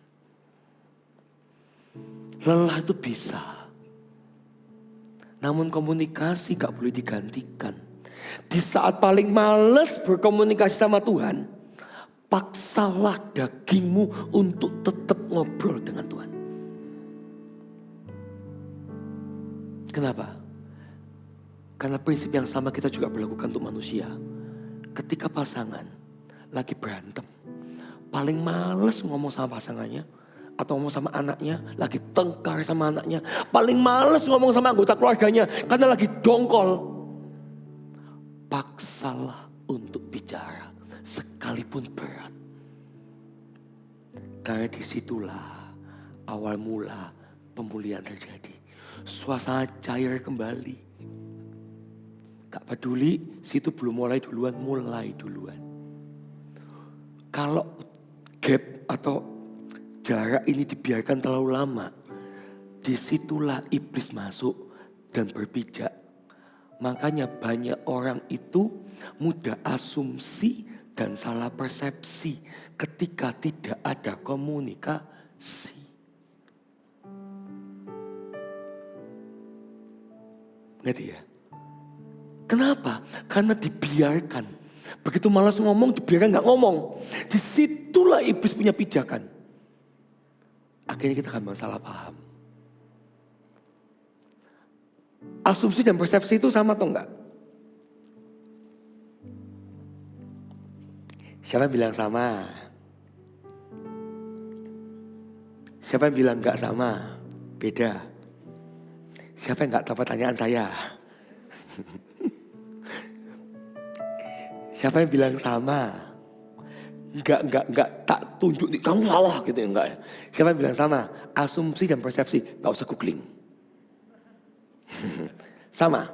Speaker 7: Lelah itu bisa. Namun komunikasi gak boleh digantikan. Di saat paling males berkomunikasi sama Tuhan, paksalah dagingmu untuk tetap ngobrol dengan Tuhan. Kenapa? Karena prinsip yang sama kita juga berlakukan untuk manusia. Ketika pasangan lagi berantem, paling males ngomong sama pasangannya atau ngomong sama anaknya, lagi tengkar sama anaknya, paling males ngomong sama anggota keluarganya karena lagi dongkol. Paksalah untuk bicara sekalipun berat. Karena disitulah awal mula pemulihan terjadi. Suasana cair kembali. Gak peduli situ belum mulai duluan. Kalau gap atau jarak ini dibiarkan terlalu lama, disitulah iblis masuk dan berpijak. Makanya banyak orang itu mudah asumsi dan salah persepsi ketika tidak ada komunikasi. Ngerti ya? Kenapa? Karena dibiarkan. Begitu malas ngomong, dibiarkan gak ngomong. Disitulah iblis punya pijakan. Akhirnya kita akan salah paham. Asumsi dan persepsi itu sama atau enggak? Siapa yang bilang sama? Siapa yang bilang enggak sama? Beda. Siapa yang enggak tahu pertanyaan saya? Siapa yang bilang sama? Enggak tak tunjuk kamu salah gitu enggak ya. Siapa yang bilang sama? Asumsi dan persepsi, enggak usah googling. Sama.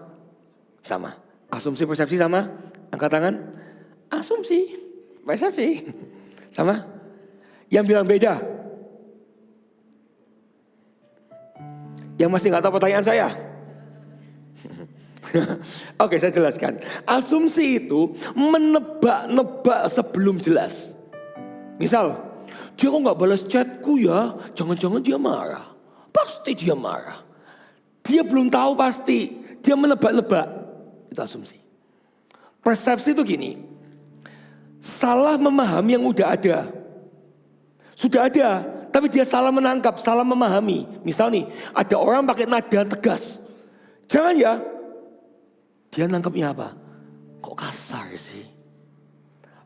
Speaker 7: Asumsi persepsi sama? Angkat tangan. Asumsi, persepsi. Sama? Yang bilang beda? Yang masih gak tahu pertanyaan saya? Oke, saya jelaskan. Asumsi itu menebak-nebak sebelum jelas. Misal, dia kok gak balas chatku ya? Jangan-jangan dia marah. Pasti dia marah. Dia belum tahu pasti. Dia menebak-nebak. Itu asumsi. Persepsi itu gini. Salah memahami yang udah ada. Sudah ada. Tapi dia salah menangkap, salah memahami. Misal nih, ada orang pakai nada tegas. Jangan ya. Dia nangkapnya apa? Kok kasar sih?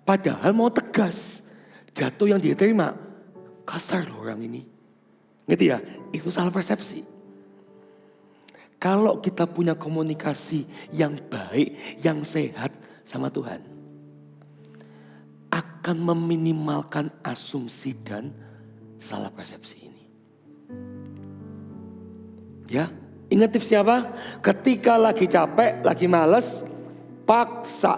Speaker 7: Padahal mau tegas. Jatuh yang dia terima. Kasar loh orang ini. Ngerti ya? Itu salah persepsi. Kalau kita punya komunikasi yang baik, yang sehat sama Tuhan, akan meminimalkan asumsi dan salah persepsi ini. Ya, Ingat tipsnya apa? Ketika lagi capek, lagi males, paksa.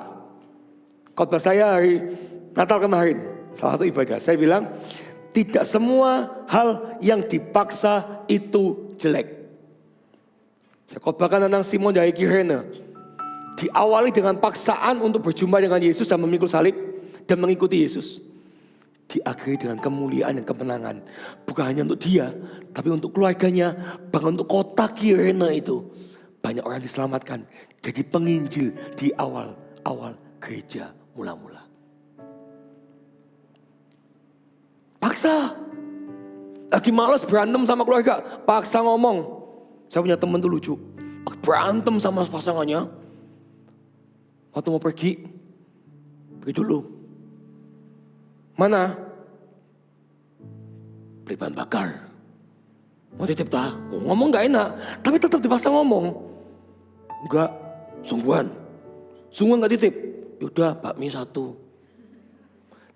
Speaker 7: Khotbah saya hari Natal kemarin, salah satu ibadah, saya bilang, tidak semua hal yang dipaksa itu jelek. Saya khotbahkan tentang Simon dari Kirene. Diawali dengan paksaan untuk berjumpa dengan Yesus dan memikul salib dan mengikuti Yesus. Diakhiri dengan kemuliaan dan kemenangan. Bukan hanya untuk dia, tapi untuk keluarganya, bahkan untuk kota Kirene itu. Banyak orang diselamatkan, jadi penginjil di awal gereja mula-mula. Paksa. Lagi malas berantem sama keluarga, paksa ngomong. Saya punya teman tuh lucu, berantem sama pasangannya. Waktu mau pergi dulu. Mana? Beli bahan bakar. Mau titip tak? Ngomong gak enak, tapi tetap dipaksa ngomong. Enggak, sungguhan gak titip. Yaudah, bakmi 1.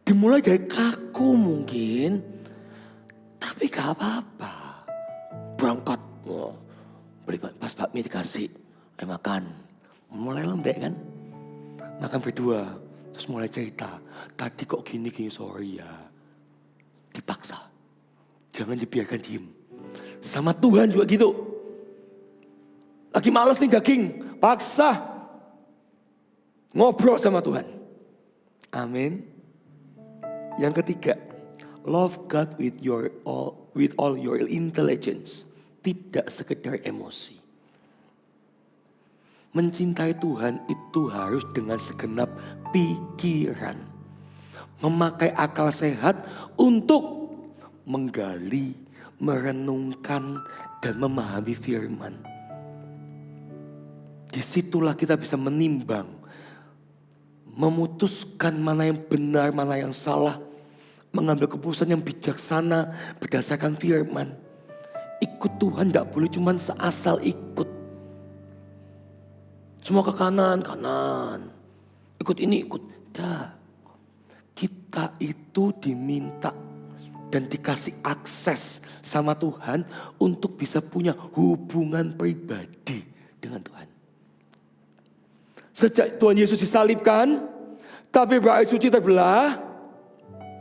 Speaker 7: Dimulai dari kaku mungkin, tapi gak apa-apa. Berangkat, beli pas bakmi dikasih, ayo makan. Mulai lembek kan, makan berdua, terus mulai cerita. Tadi kok gini sorry ya. Dipaksa, jangan dibiarkan diem. Sama Tuhan juga gitu. Lagi males nih daging, paksa ngobrol sama Tuhan. Amin. Yang ketiga, love God with all your intelligence. Tidak sekedar emosi. Mencintai Tuhan itu harus dengan segenap pikiran. Memakai akal sehat untuk menggali, merenungkan, dan memahami firman. Disitulah kita bisa menimbang, memutuskan mana yang benar, mana yang salah. Mengambil keputusan yang bijaksana berdasarkan firman. Ikut Tuhan tidak boleh cuma seasal ikut. Semua ke kanan. Ikut ini, ikut. Dah. Kita itu diminta dan dikasih akses sama Tuhan untuk bisa punya hubungan pribadi dengan Tuhan. Sejak Tuhan Yesus disalibkan, tapi bait suci terbelah.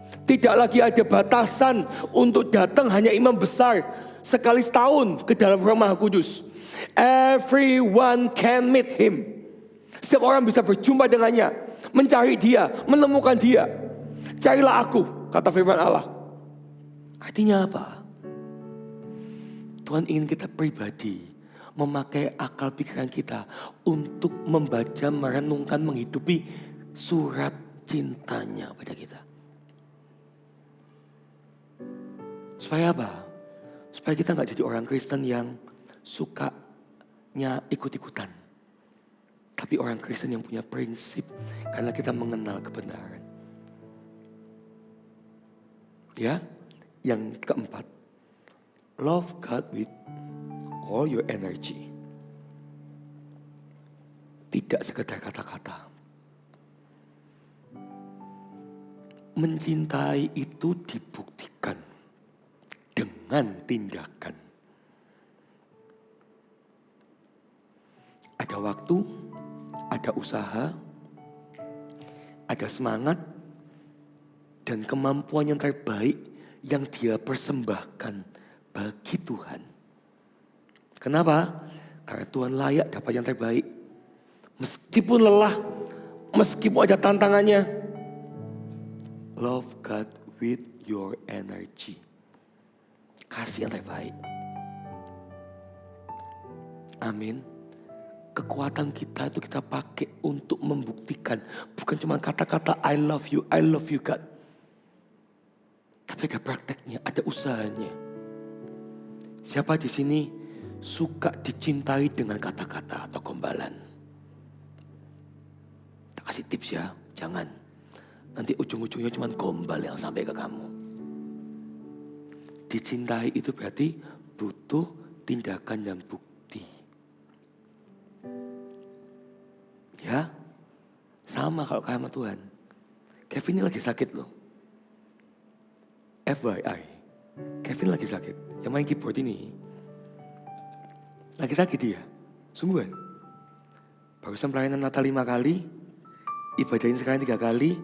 Speaker 7: Tidak lagi ada batasan untuk datang hanya imam besar sekali setahun ke dalam Rumah Kudus. Everyone can meet him. Setiap orang bisa berjumpa dengannya, mencari dia, menemukan dia. Carilah aku, kata firman Allah. Artinya apa? Tuhan ingin kita pribadi memakai akal pikiran kita untuk membaca, merenungkan, menghidupi surat cintanya pada kita. Supaya apa? Supaya kita gak jadi orang Kristen yang sukanya ikut-ikutan. Tapi orang Kristen yang punya prinsip karena kita mengenal kebenaran. Ya, yang keempat. Love God with all your energy. Tidak sekedar kata-kata. Mencintai itu dibuktikan dengan tindakan. Ada waktu, ada usaha, ada semangat, dan kemampuan yang terbaik yang dia persembahkan bagi Tuhan. Kenapa? Karena Tuhan layak dapat yang terbaik. Meskipun lelah, meskipun ada tantangannya. Love God with your energy. Kasih yang terbaik. Amin. Kekuatan kita itu kita pakai untuk membuktikan. Bukan cuma kata-kata I love you God. Tapi ada prakteknya, ada usahanya. Siapa di sini suka dicintai dengan kata-kata atau gombalan? Tak kasih tips ya, jangan. Nanti ujung-ujungnya cuma gombal yang sampai ke kamu. Dicintai itu berarti butuh tindakan dan bukti. Ya, sama kalau sama Tuhan. Kevin ini lagi sakit loh. FYI, Kevin lagi sakit. Yang main keyboard ini. Lagi sakit dia, sungguhan. Barusan pelayanan Natal 5 kali, ibadah ini sekarang 3 kali,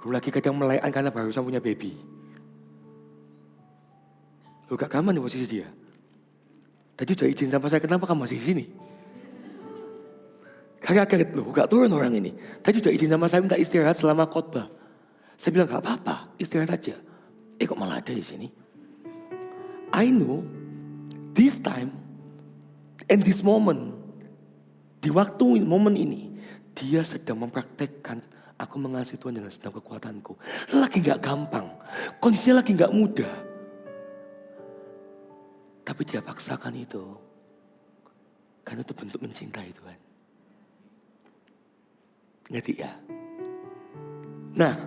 Speaker 7: belum lagi kadang melayan karena barusan punya baby. Loh gak gaman nih posisi dia. Tadi udah izin sama saya, kenapa kamu masih di sini? Kaget loh, gak turun orang ini. Tadi udah izin sama saya minta istirahat selama khotbah. Saya bilang gak apa-apa, istirahat aja. Kok malah ada di sini? I know this time and this moment, di waktu momen ini, dia sedang mempraktekkan aku mengasihi Tuhan dengan segenap kekuatanku. Lagi gak gampang, kondisinya lagi gak mudah. Tapi dia paksakan itu, karena itu bentuk mencintai Tuhan. Ngerti ya? Nah,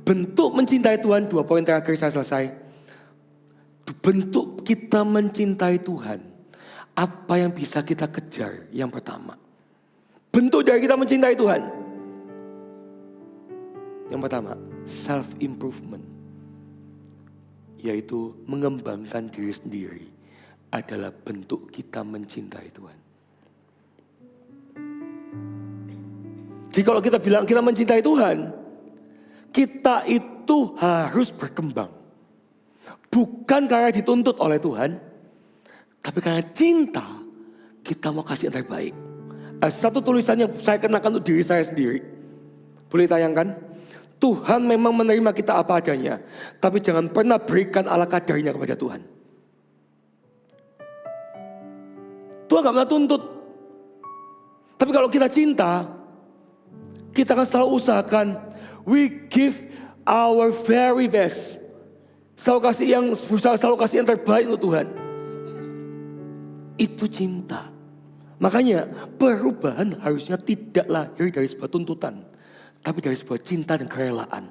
Speaker 7: bentuk mencintai Tuhan, 2 poin terakhir saya selesai. Bentuk kita mencintai Tuhan, apa yang bisa kita kejar? Yang pertama, bentuk dari kita mencintai Tuhan. Yang pertama, self-improvement. Yaitu mengembangkan diri sendiri adalah bentuk kita mencintai Tuhan. Jadi kalau kita bilang kita mencintai Tuhan, kita itu harus berkembang. Bukan karena dituntut oleh Tuhan, tapi karena cinta kita mau kasih yang terbaik. Satu tulisan yang saya kenakan untuk diri saya sendiri. Boleh tayangkan? Tuhan memang menerima kita apa adanya, tapi jangan pernah berikan ala kadarnya kepada Tuhan. Tuhan gak pernah tuntut. Tapi kalau kita cinta, kita akan selalu usahakan, we give our very best. Selalu kasih yang terbaik untuk Tuhan. Itu cinta. Makanya perubahan harusnya tidak lahir dari sebuah tuntutan, tapi dari sebuah cinta dan kerelaan.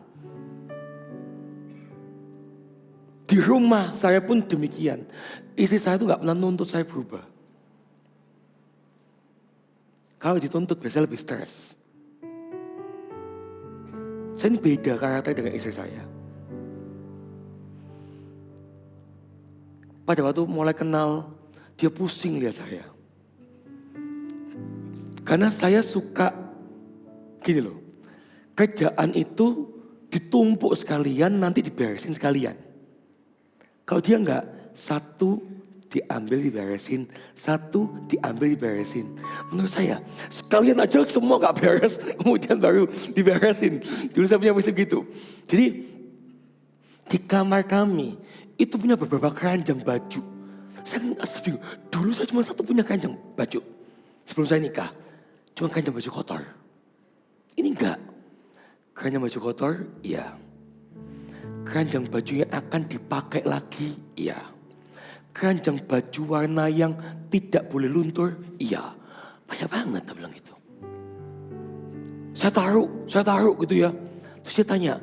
Speaker 7: Di rumah saya pun demikian. Istri saya itu gak pernah nuntut saya berubah. Kalau dituntut biasanya lebih stres. Saya ini beda karakter dengan istri saya. Pada waktu mulai kenal, dia pusing lihat saya. Karena saya suka, gini loh, kerjaan itu ditumpuk sekalian, nanti diberesin sekalian. Kalau dia enggak, satu diambil diberesin, satu diambil diberesin. Menurut saya, sekalian aja semua gak beres, kemudian baru diberesin. Dulu saya punya prinsip gitu. Jadi, di kamar kami, itu punya beberapa keranjang baju. Saya bingung, dulu saya cuma satu punya keranjang baju. Sebelum saya nikah, cuma keranjang baju kotor. Ini enggak. Keranjang baju kotor, iya. Keranjang baju yang akan dipakai lagi, iya. Keranjang baju warna yang tidak boleh luntur, iya. Banyak banget, dia bilang gitu. Saya taruh gitu ya. Terus dia tanya,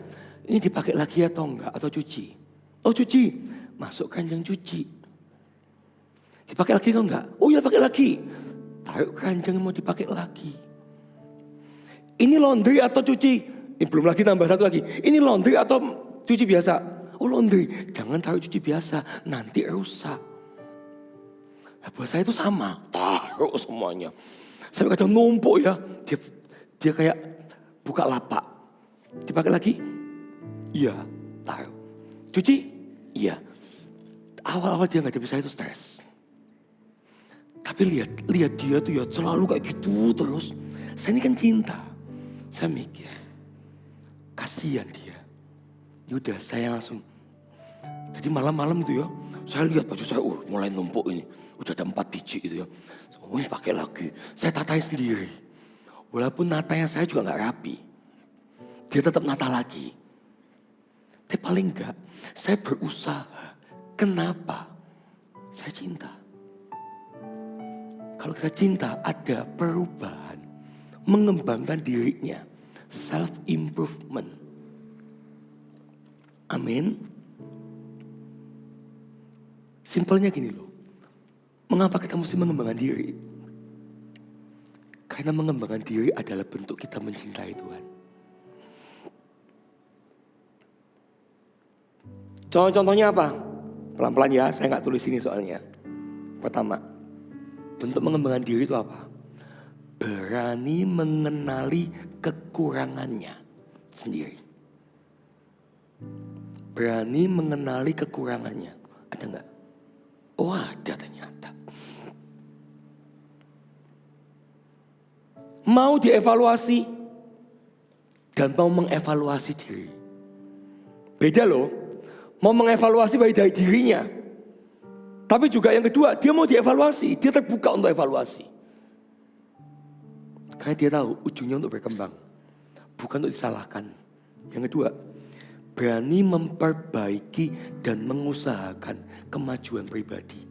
Speaker 7: ini dipakai lagi atau enggak, atau cuci? Oh cuci, masuk keranjang cuci. Dipakai lagi atau enggak? Oh ya pakai lagi. Taruh keranjang yang mau dipakai lagi. Ini laundry atau cuci? Ini belum lagi nambah satu lagi. Ini laundry atau cuci biasa? Oh laundry, jangan taruh cuci biasa, nanti rusak. Nah, buat saya itu sama, taruh semuanya. Sampai kadang numpuk ya, dia kayak buka lapak. Dipakai lagi? Iya, taruh. Cuci? Iya. Awal-awal dia nggak bisa itu stres. Tapi lihat dia tuh ya selalu kayak gitu terus. Saya ini kan cinta. Saya mikir, kasihan dia. Yaudah saya langsung. Jadi malam-malam itu ya, saya lihat baju saya mulai numpuk ini. Udah ada 4 biji gitu ya. Oh ini pakai lagi. Saya tatai sendiri. Walaupun natanya saya juga nggak rapi. Dia tetap nata lagi. Tapi paling enggak, saya berusaha. Kenapa? Saya cinta. Kalau kita cinta, ada perubahan. Mengembangkan dirinya. Self-improvement. Amin. Simpelnya gini loh. Mengapa kita mesti mengembangkan diri? Karena mengembangkan diri adalah bentuk kita mencintai Tuhan. Contohnya apa? Pelan-pelan ya, saya nggak tulis ini soalnya. Pertama, Bentuk mengembangkan diri itu apa? Berani mengenali kekurangannya sendiri. Berani mengenali kekurangannya. Ada nggak? Oh ada ternyata. Mau dievaluasi dan mau mengevaluasi diri. Beda loh. Mau mengevaluasi baik dari dirinya. Tapi juga yang kedua, dia mau dievaluasi. Dia terbuka untuk evaluasi. Karena dia tahu ujungnya untuk berkembang. Bukan untuk disalahkan. Yang kedua, berani memperbaiki dan mengusahakan kemajuan pribadi.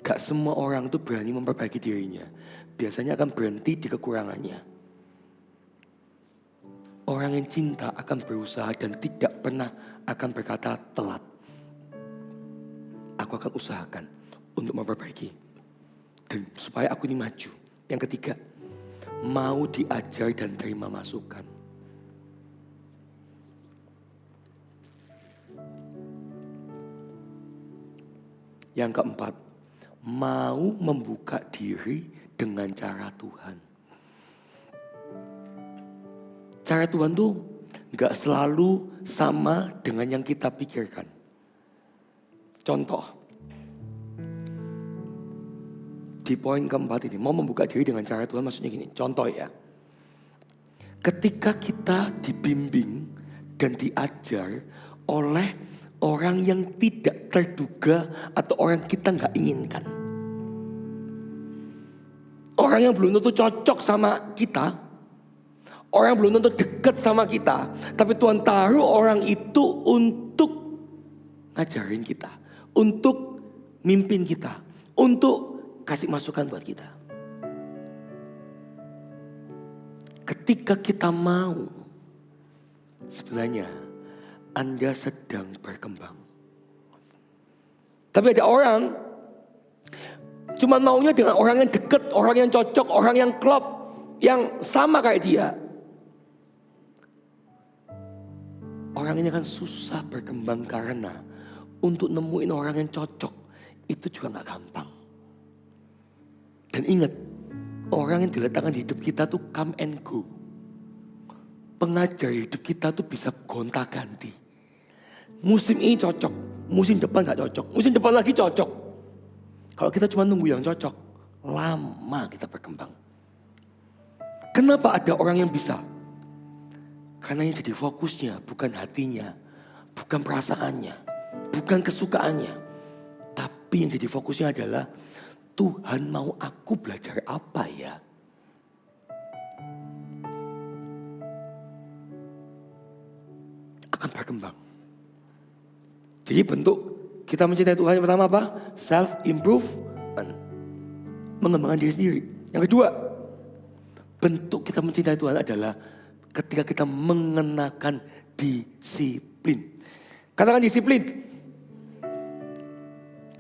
Speaker 7: Gak semua orang tuh berani memperbaiki dirinya. Biasanya akan berhenti di kekurangannya. Orang yang cinta akan berusaha dan tidak pernah akan berkata telat. Aku akan usahakan untuk memperbaiki. Dan supaya aku ini maju. Yang ketiga, mau diajar dan terima masukan. Yang keempat, mau membuka diri dengan cara Tuhan. Cara Tuhan tuh gak selalu sama dengan yang kita pikirkan. Contoh, di poin keempat ini, mau membuka diri dengan cara Tuhan maksudnya gini. Contoh ya, ketika kita dibimbing dan diajar oleh orang yang tidak terduga atau orang kita gak inginkan. Orang yang belum tentu cocok sama kita. Orang yang belum tentu dekat sama kita. Tapi Tuhan taruh orang itu untuk ngajarin kita. Untuk mimpin kita. Untuk kasih masukan buat kita. Ketika kita mau, sebenarnya Anda sedang berkembang. Tapi ada orang cuma maunya dengan orang yang dekat, orang yang cocok, orang yang klop, yang sama kayak dia. Orang ini akan susah berkembang karena untuk nemuin orang yang cocok itu juga gak gampang. Dan ingat, orang yang diletakkan di hidup kita tuh come and go. Pengajar hidup kita tuh bisa gonta-ganti. Musim ini cocok, musim depan gak cocok, musim depan lagi cocok. Kalau kita cuma nunggu yang cocok, lama kita berkembang. Kenapa ada orang yang bisa? Karena yang jadi fokusnya bukan hatinya, bukan perasaannya, bukan kesukaannya. Tapi yang jadi fokusnya adalah Tuhan mau aku belajar apa ya? Akan berkembang. Jadi bentuk kita mencintai Tuhan yang pertama apa? Self-improvement. Mengembangkan diri sendiri. Yang kedua, bentuk kita mencintai Tuhan adalah ketika kita mengenakan disiplin. Katakan disiplin.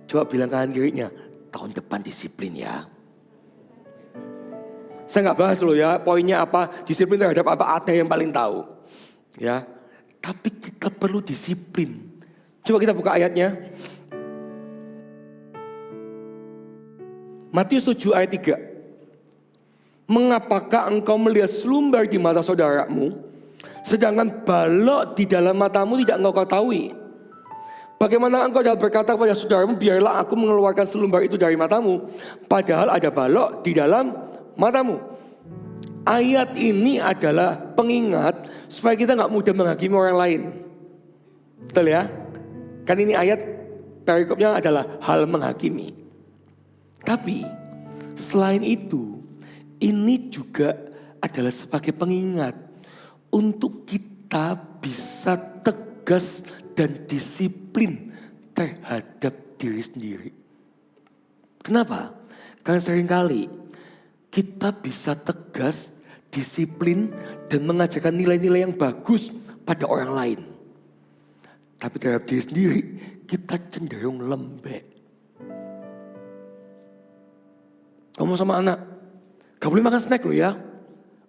Speaker 7: Coba bilang kanan kirinya, tahun depan disiplin ya. Saya nggak bahas loh ya, poinnya apa, disiplin terhadap apa, ada yang paling tahu. Ya, tapi kita perlu disiplin. Coba kita buka ayatnya. Matius 7 ayat 3. Mengapakah engkau melihat selumbar di mata saudaramu, sedangkan balok di dalam matamu tidak engkau ketahui? Bagaimana engkau dapat berkata kepada saudaramu, biarlah aku mengeluarkan selumbar itu dari matamu, padahal ada balok di dalam matamu. Ayat ini adalah pengingat supaya kita gak mudah menghakimi orang lain. Betul ya? Kan ini ayat perikopnya adalah hal menghakimi. Tapi selain itu, ini juga adalah sebagai pengingat untuk kita bisa tegas dan disiplin terhadap diri sendiri. Kenapa? Karena seringkali kita bisa tegas, disiplin, dan mengajarkan nilai-nilai yang bagus pada orang lain. Tapi terhadap diri sendiri, kita cenderung lembek. Ngomong sama anak, gak boleh makan snack loh ya.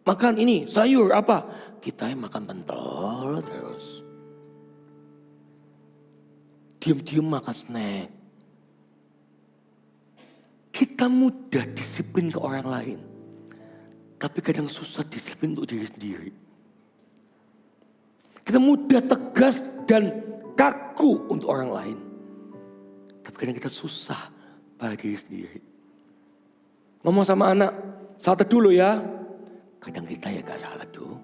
Speaker 7: Makan ini, sayur apa. Kita yang makan pentol terus. diam-diam makan snack. Kita mudah disiplin ke orang lain, tapi kadang susah disiplin untuk diri sendiri. Kita mudah tegas dan kaku untuk orang lain, tapi kadang kita susah pada diri sendiri. Ngomong sama anak, saat teduh lo ya. Kadang kita ya gak salah tuh.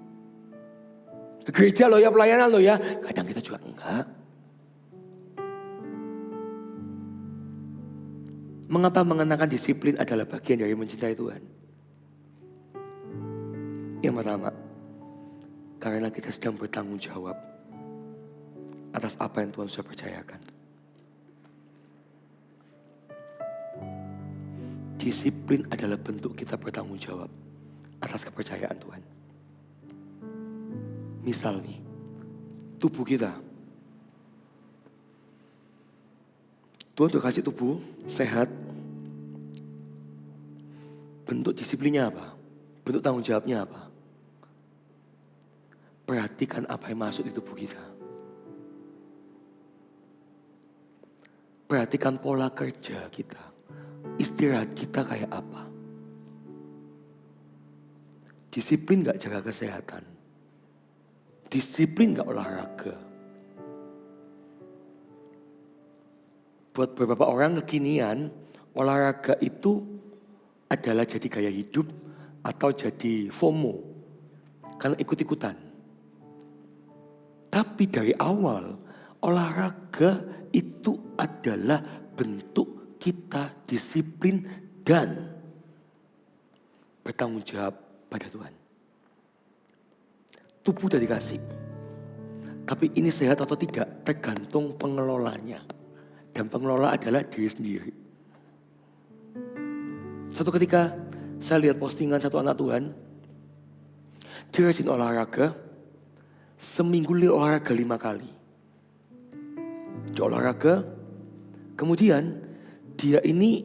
Speaker 7: Ke gereja lo ya, pelayanan lo ya. Kadang kita juga enggak. Mengapa mengenakan disiplin adalah bagian dari mencintai Tuhan? Yang pertama, karena kita sedang bertanggung jawab atas apa yang Tuhan sudah percayakan. Disiplin adalah bentuk kita bertanggung jawab atas kepercayaan Tuhan. Misal nih, tubuh kita. Tuhan udah kasih tubuh sehat. Bentuk disiplinnya apa? Bentuk tanggung jawabnya apa? Perhatikan apa yang masuk di tubuh kita. Perhatikan pola kerja kita. Istirahat kita kayak apa? Disiplin gak jaga kesehatan? Disiplin gak olahraga? Buat beberapa orang kekinian, olahraga itu adalah jadi gaya hidup atau jadi FOMO. Karena ikut-ikutan. Tapi dari awal, olahraga itu adalah bentuk kita disiplin dan bertanggung jawab pada Tuhan. Tubuh udah dikasih. Tapi ini sehat atau tidak tergantung pengelolanya. Dan pengelola adalah diri sendiri. Suatu ketika saya lihat postingan satu anak Tuhan. Dia rajin olahraga. Seminggu dia olahraga 5 kali. Dia olahraga. Kemudian dia ini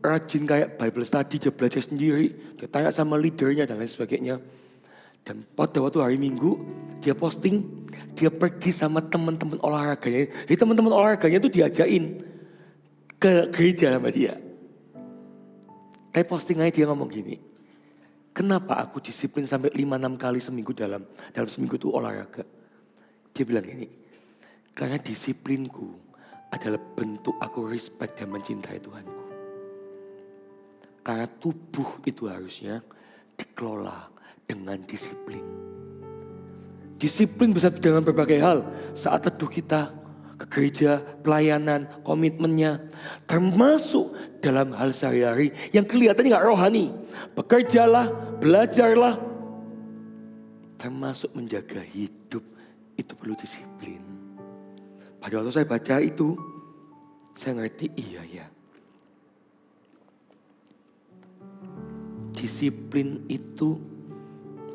Speaker 7: rajin kayak Bible study. Dia belajar sendiri. Dia tanya sama leadernya dan lain sebagainya. Dan pada waktu hari Minggu dia posting, dia pergi sama teman-teman olahraganya. Jadi teman-teman olahraganya itu diajain ke gereja sama dia. Tapi postingannya dia ngomong gini, kenapa aku disiplin sampai 5-6 kali seminggu dalam seminggu itu olahraga? Dia bilang gini, karena disiplinku adalah bentuk aku respect dan mencintai Tuhanku. Karena tubuh itu harusnya dikelola dengan disiplin. Disiplin bisa dengan berbagai hal. Saat teduh kita, ke gereja, pelayanan, komitmennya. Termasuk dalam hal sehari-hari yang kelihatannya gak rohani. Bekerjalah, belajarlah. Termasuk menjaga hidup, itu perlu disiplin. Pada waktu saya baca itu, saya ngerti iya ya. Disiplin itu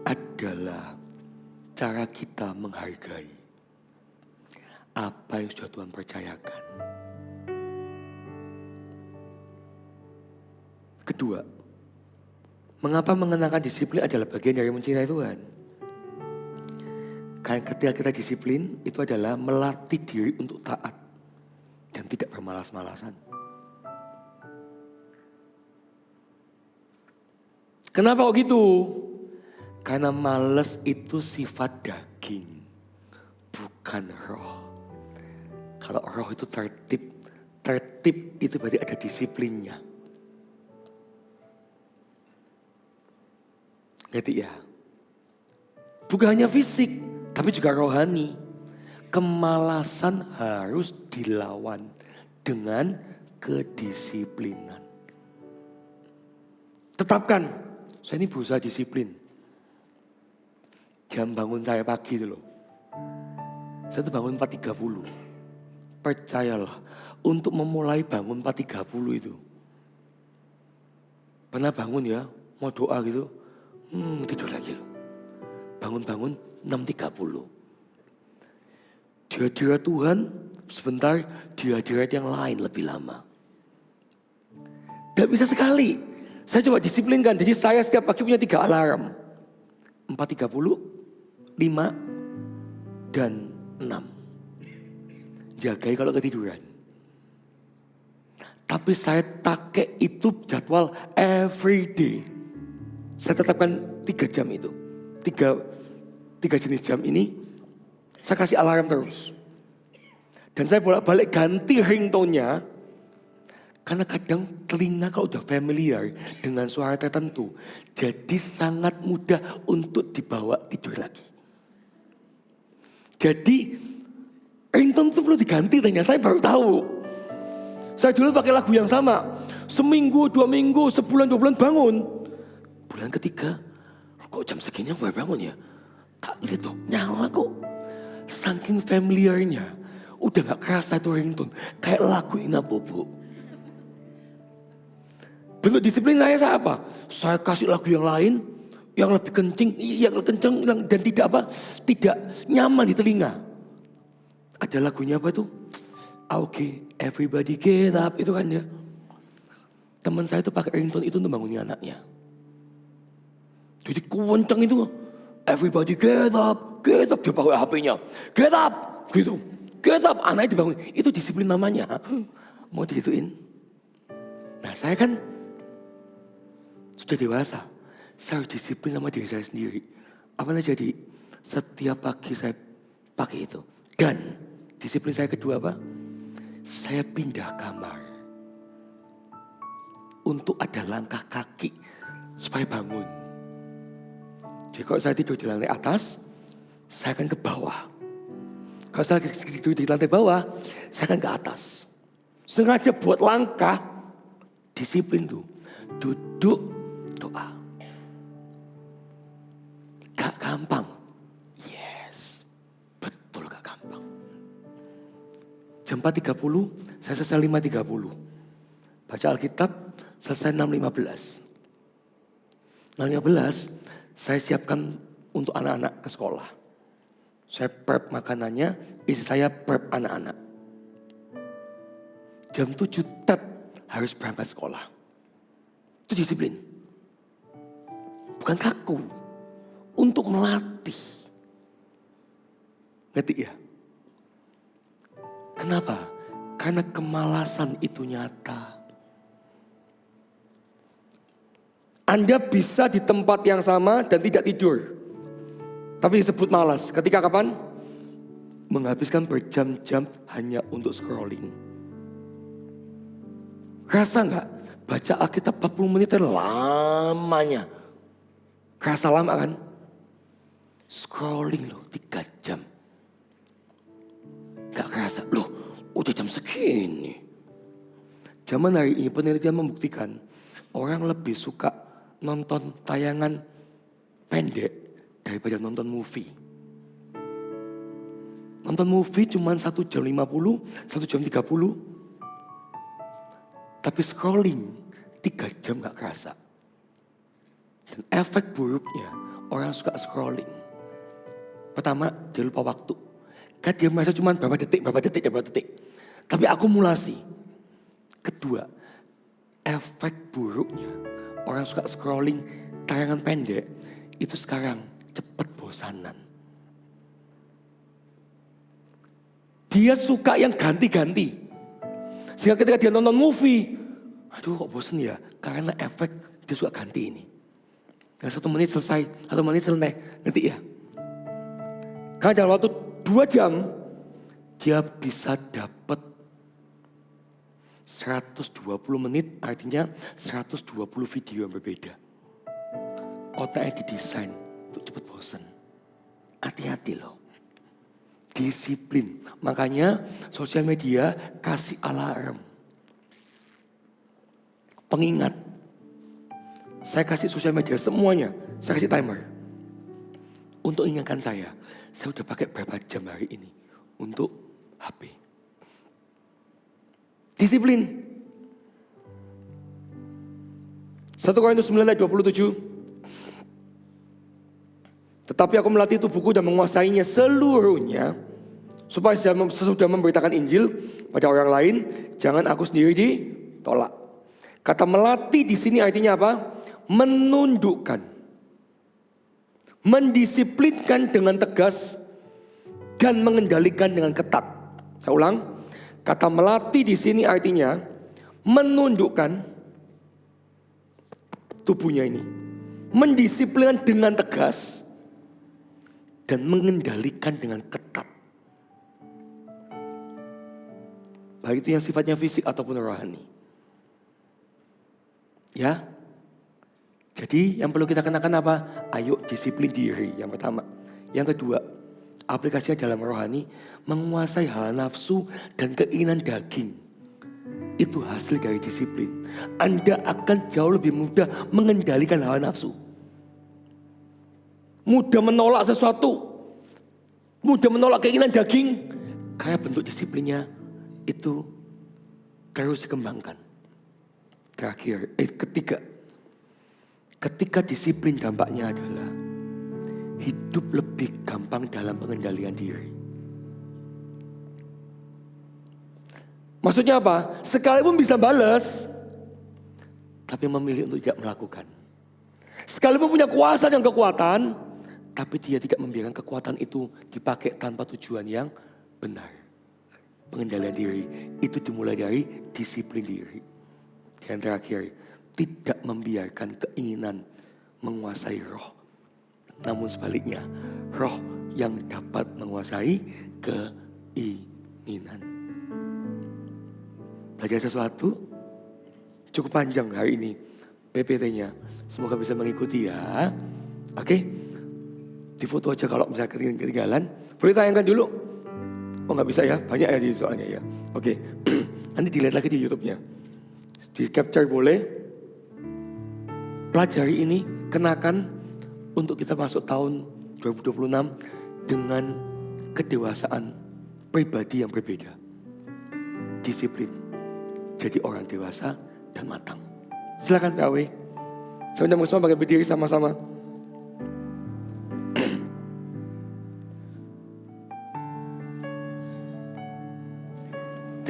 Speaker 7: adalah cara kita menghargai apa yang sudah Tuhan percayakan. Kedua, mengapa mengenakan disiplin adalah bagian dari mencintai Tuhan? Karena ketika kita disiplin, itu adalah melatih diri untuk taat dan tidak bermalas-malasan. Kenapa kok gitu? Karena malas itu sifat daging, bukan roh. Kalau roh itu tertib itu berarti ada disiplinnya. Ngerti ya? Bukan hanya fisik, tapi juga rohani. Kemalasan harus dilawan dengan kedisiplinan. Tetapkan, saya ini berusaha disiplin. Jam bangun saya pagi itu loh. Saya tuh bangun 4.30. Percayalah, untuk memulai bangun 4.30 itu. Pernah bangun ya, mau doa gitu. Tidur lagi loh. Bangun-bangun 6.30. Di hadirat Tuhan, sebentar di hadirat yang lain lebih lama. Gak bisa sekali. Saya coba disiplinkan, jadi saya setiap pagi punya 3 alarm. 4.30, 5, dan 6. jagai kalau ketiduran. Tapi saya pakai itu jadwal every day. Saya tetapkan 3 jam itu. 3 jenis jam ini saya kasih alarm terus. Dan saya bolak-balik ganti ringtone-nya. Karena kadang telinga kalau udah familiar dengan suara tertentu. Jadi sangat mudah untuk dibawa tidur lagi. Jadi ringtone itu perlu diganti ternyata, saya baru tahu. Saya dulu pakai lagu yang sama. Seminggu, 2 minggu, sebulan, 2 bulan bangun. Bulan ketiga, kok jam segini gue bangun ya? Tak lihat tuh, nyala kok. Saking familiarnya, udah gak kerasa itu ringtone. Kayak lagu Ina Bobo. Bentuk disiplin saya apa? Saya kasih lagu yang lain, yang lebih kencing, dan tidak nyaman di telinga. Ada lagunya apa itu? Oke, everybody get up, itu kan ya. Teman saya itu pakai ringtone itu untuk bangunin anaknya. Jadi kenceng itu, everybody get up, dia pakai HP-nya, get up, gitu, get up, anaknya dibangun. Itu disiplin namanya. Mau digituin? Nah saya kan sudah dewasa, saya harus disiplin sama diri saya sendiri. Apa yang jadi? Setiap pagi saya pakai itu. Dan disiplin saya kedua apa? Saya pindah kamar. Untuk ada langkah kaki supaya bangun. Jadi kalau saya tidur di lantai atas, saya akan ke bawah. Kalau saya tidur di lantai bawah, saya akan ke atas. Sengaja buat langkah, disiplin tuh. Duduk, doa. Gak gampang. Yes, betul gak gampang. Jam 4.30, saya selesai 5.30. Baca Alkitab, selesai 6.15. 6.15, saya siapkan untuk anak-anak ke sekolah. Saya prep makanannya, istri saya prep anak-anak. Jam 7 tet harus berangkat sekolah. Itu disiplin. Bukan kaku. Untuk melatih. Ngerti ya? Kenapa? Karena kemalasan itu nyata. Anda bisa di tempat yang sama dan tidak tidur. Tapi disebut malas. Ketika kapan? Menghabiskan berjam-jam hanya untuk scrolling. Rasa nggak? Baca Alkitab 40 menit lamanya. Kerasa lama kan? Scrolling loh 3 jam. Gak kerasa, loh udah jam segini. Zaman hari ini penelitian membuktikan orang lebih suka nonton tayangan pendek daripada nonton movie. Nonton movie cuma 1 jam 50, 1 jam 30. Tapi scrolling 3 jam gak kerasa. Dan efek buruknya orang suka scrolling. Pertama, dia lupa waktu. Kan dia merasa cuma berapa detik. Tapi akumulasi. Kedua, efek buruknya orang suka scrolling tayangan pendek. Itu sekarang cepat bosanan. Dia suka yang ganti-ganti. Sehingga ketika dia nonton movie, aduh kok bosan ya. Karena efek dia suka ganti ini. Nah 1 menit selesai, 1 menit selesai. Nanti ya. Karena dalam waktu 2 jam, dia bisa dapat 120 menit, artinya 120 video yang berbeda. Otaknya didesain untuk cepat bosan. Hati-hati loh. Disiplin. Makanya sosial media kasih alarm. Pengingat. Saya kasih sosial media semuanya. Saya kasih timer. Untuk ingatkan saya udah pakai berapa jam hari ini untuk HP. Disiplin. 1 Korintus 9 ayat 27. Tetapi aku melatih tubuhku dan menguasainya seluruhnya. Supaya sesudah memberitakan Injil pada orang lain, jangan aku sendiri ditolak. Kata melatih di sini artinya apa? Menundukkan. Mendisiplinkan dengan tegas dan mengendalikan dengan ketat. Saya ulang, kata melatih di sini artinya menundukkan tubuhnya ini, mendisiplinkan dengan tegas dan mengendalikan dengan ketat. Baik itu yang sifatnya fisik ataupun rohani. Ya. Jadi yang perlu kita kenakan apa? Ayo disiplin diri yang pertama. Yang kedua, aplikasinya dalam rohani, menguasai hawa nafsu dan keinginan daging. Itu hasil dari disiplin. Anda akan jauh lebih mudah mengendalikan hawa nafsu. Mudah menolak sesuatu. Mudah menolak keinginan daging. Karena bentuk disiplinnya itu terus dikembangkan. Terakhir, ketiga. Ketika disiplin dampaknya adalah hidup lebih gampang dalam pengendalian diri. Maksudnya apa? Sekalipun bisa balas, tapi memilih untuk tidak melakukan. Sekalipun punya kuasa dan kekuatan, tapi dia tidak membiarkan kekuatan itu dipakai tanpa tujuan yang benar. Pengendalian diri itu dimulai dari disiplin diri. Yang terakhir, tidak membiarkan keinginan menguasai roh. Namun sebaliknya, roh yang dapat menguasai keinginan. Belajar sesuatu cukup panjang hari ini PPT-nya. Semoga bisa mengikuti ya. Oke. Di foto aja kalau misalnya ketinggalan. Boleh tayangkan dulu. Oh nggak bisa ya, banyak ya di soalnya ya. Oke. Nanti dilihat lagi di YouTube-nya. Di capture boleh. Pelajari ini, kenakan untuk kita masuk tahun 2026 dengan kedewasaan pribadi yang berbeda. Disiplin, jadi orang dewasa dan matang. Silakan PAW. Saya undang semua pakai berdiri sama-sama.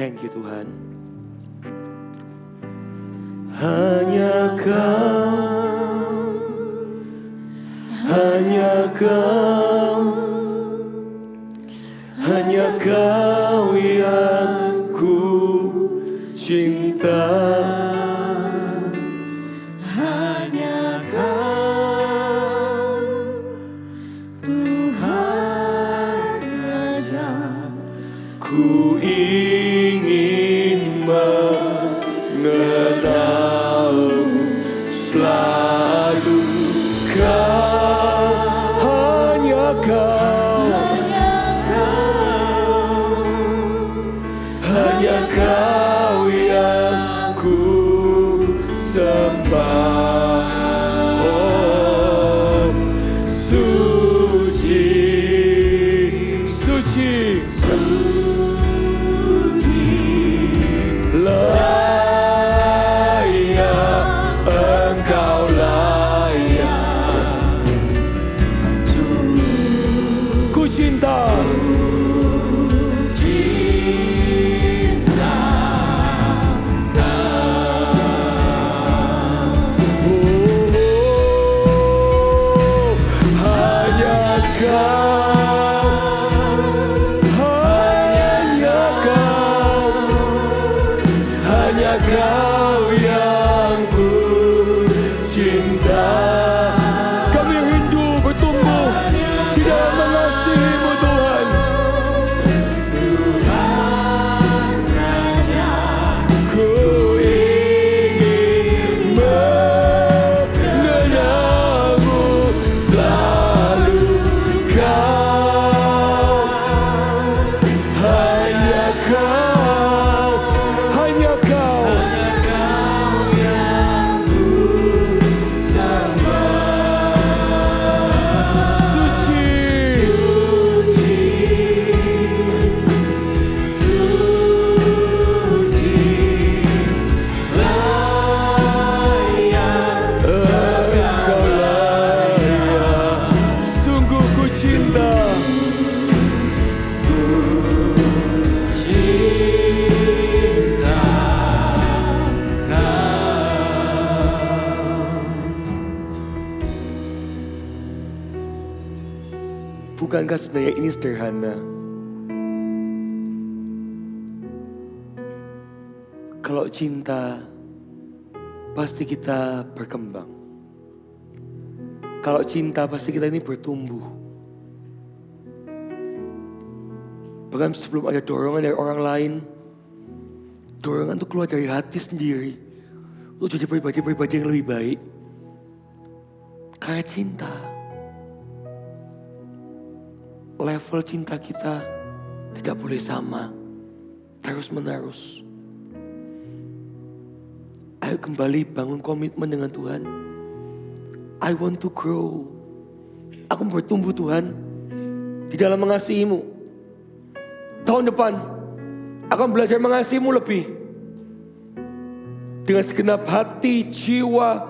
Speaker 7: Thank you Tuhan. Hanya kau yang ku cinta.
Speaker 1: Hanya Kau, Tuhan Raja.
Speaker 7: Ku ingin mengenalmu selalu. Hanya kau yang ku sembah. Oh, suci, suci, suci, layak Engkau layak. Ku cinta. Kau yang ku cinta. Kami rindu bertumbuh di dalam mengasihi-Mu Tuhan. Tuhan Raja. Ku ingin mengenalmu selalu. Hanya kau, hanya kau. Bukankah sebenarnya ini sederhana? Kalau cinta, pasti kita berkembang. Kalau cinta, pasti kita ini bertumbuh. Bahkan sebelum ada dorongan dari orang lain, dorongan itu keluar dari hati sendiri. Untuk jadi pribadi-pribadi yang lebih baik. Karena cinta. Level cinta kita tidak boleh sama. Terus menerus. Ayo kembali bangun komitmen dengan Tuhan. I want to grow. Aku mau bertumbuh Tuhan. Di dalam mengasihi-Mu. Tahun depan, akan belajar mengasihi-Mu lebih. Dengan segenap hati, jiwa,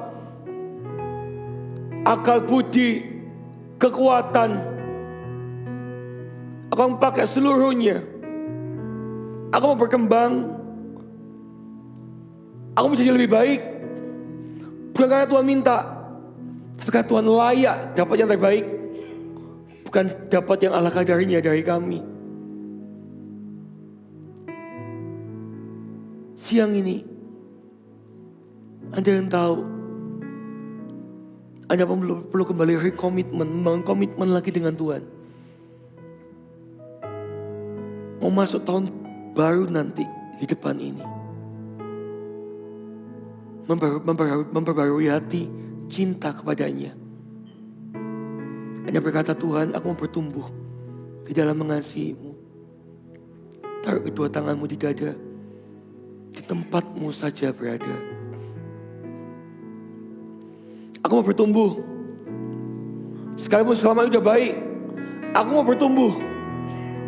Speaker 7: akal budi, kekuatan. Aku mau pakai seluruhnya. Aku mau berkembang. Aku mau jadi lebih baik. Bukan karena Tuhan minta. Tapi karena Tuhan layak dapat yang terbaik. Bukan dapat yang ala kadarnya dari kami. Siang ini, Anda yang tahu, Anda perlu kembali rekomitmen, membangun komitmen lagi dengan Tuhan. Mau masuk tahun baru nanti di depan ini. Memperbarui hati, cinta kepadanya. Hanya berkata, Tuhan, aku mau bertumbuh di dalam mengasihi-Mu. Taruh kedua tanganmu di dada. Di tempatmu saja berada. Aku mau bertumbuh. Sekalipun selama ini udah baik, aku mau bertumbuh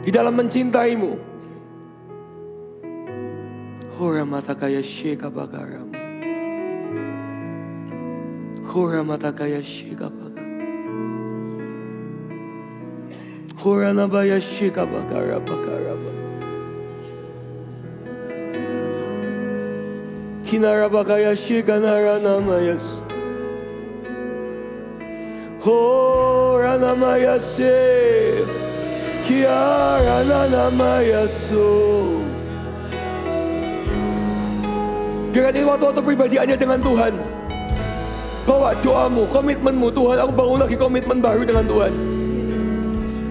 Speaker 7: di dalam mencintai-Mu. Hora mata kaya syeka bakaram. Hora mata kaya syeka bakaram. Hora nabaya syeka bakaram bakaram. Kinarabakaya shikana namayas. Ho ranamayase. Kiara namayaso. Biarkan ini waktu-waktu pribadi Anda dengan Tuhan. Bawa doamu, komitmenmu. Tuhan, aku bangun lagi komitmen baru dengan Tuhan.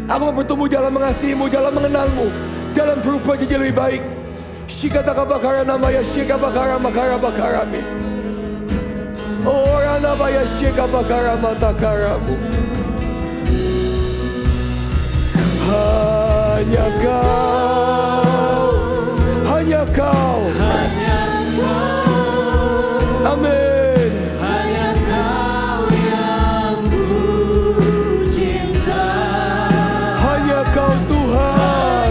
Speaker 7: Aku mau bertumbuh dalam mengasihi-Mu, dalam mengenal-Mu, dalam berubah jadi lebih baik. Shikataka bakara namaya shika bakara makara bakarami. Ora namaya shika bakara matakaramu. Hanya Kau, hanya Kau, amin.
Speaker 1: Hanya Kau yang ku cinta.
Speaker 7: Hanya Kau Tuhan.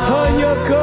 Speaker 7: Hanya Kau.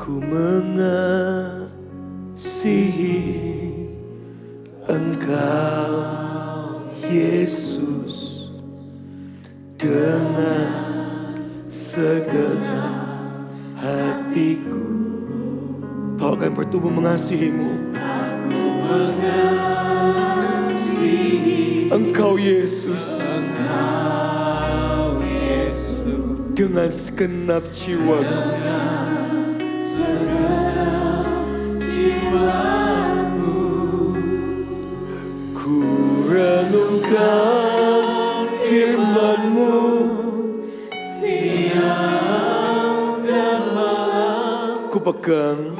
Speaker 7: Aku mengasihi Engkau Yesus dengan segenap hatiku. Bahwa kami bertumbuh mengasihimu. Aku mengasihi Engkau Yesus, dengan segenap jiwaku. Ku renungkan firman-Mu siang dan malam. Ku pegang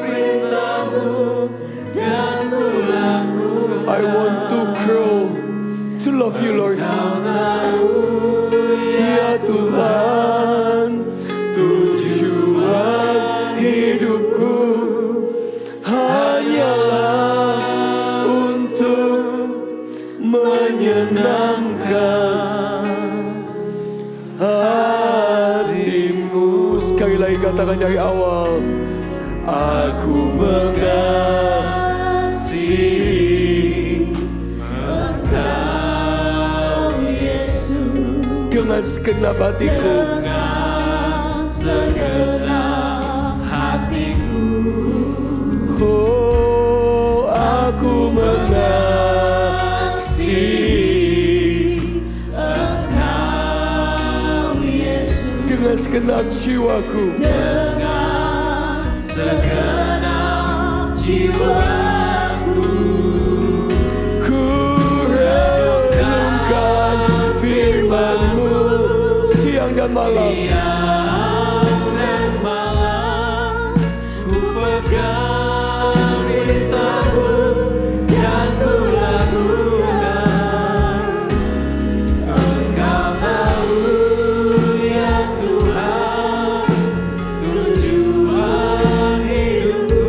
Speaker 7: perintah-Mu dan ku lakukan. I want to grow to love you, Lord. Ya Tuhan, tujuan hidupku hanyalah untuk menyenangkan hati-Mu. Sekali lagi katakan dari awal. Aku mengasihi Engkau Yesus dengan segenap hatiku. Oh, aku mengasihi Engkau Yesus dengan segenap jiwaku. Ku renungkan firman-Mu siang dan malam. Ku pegang perintah-Mu dan ku lakukan. Engkau tahu ya Tuhan, tujuan hidupku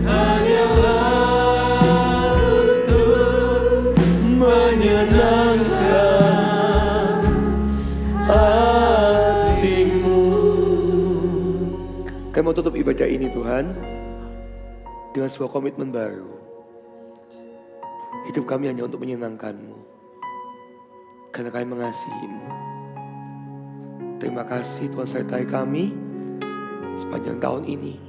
Speaker 7: hanyalah untuk menyenangkan hati-Mu. Kami mau tutup ibadah ini Tuhan dengan sebuah komitmen baru. Hidup kami hanya untuk menyenangkan-Mu, karena kami mengasihi-Mu. Terima kasih Tuhan, sertai kami sepanjang tahun ini.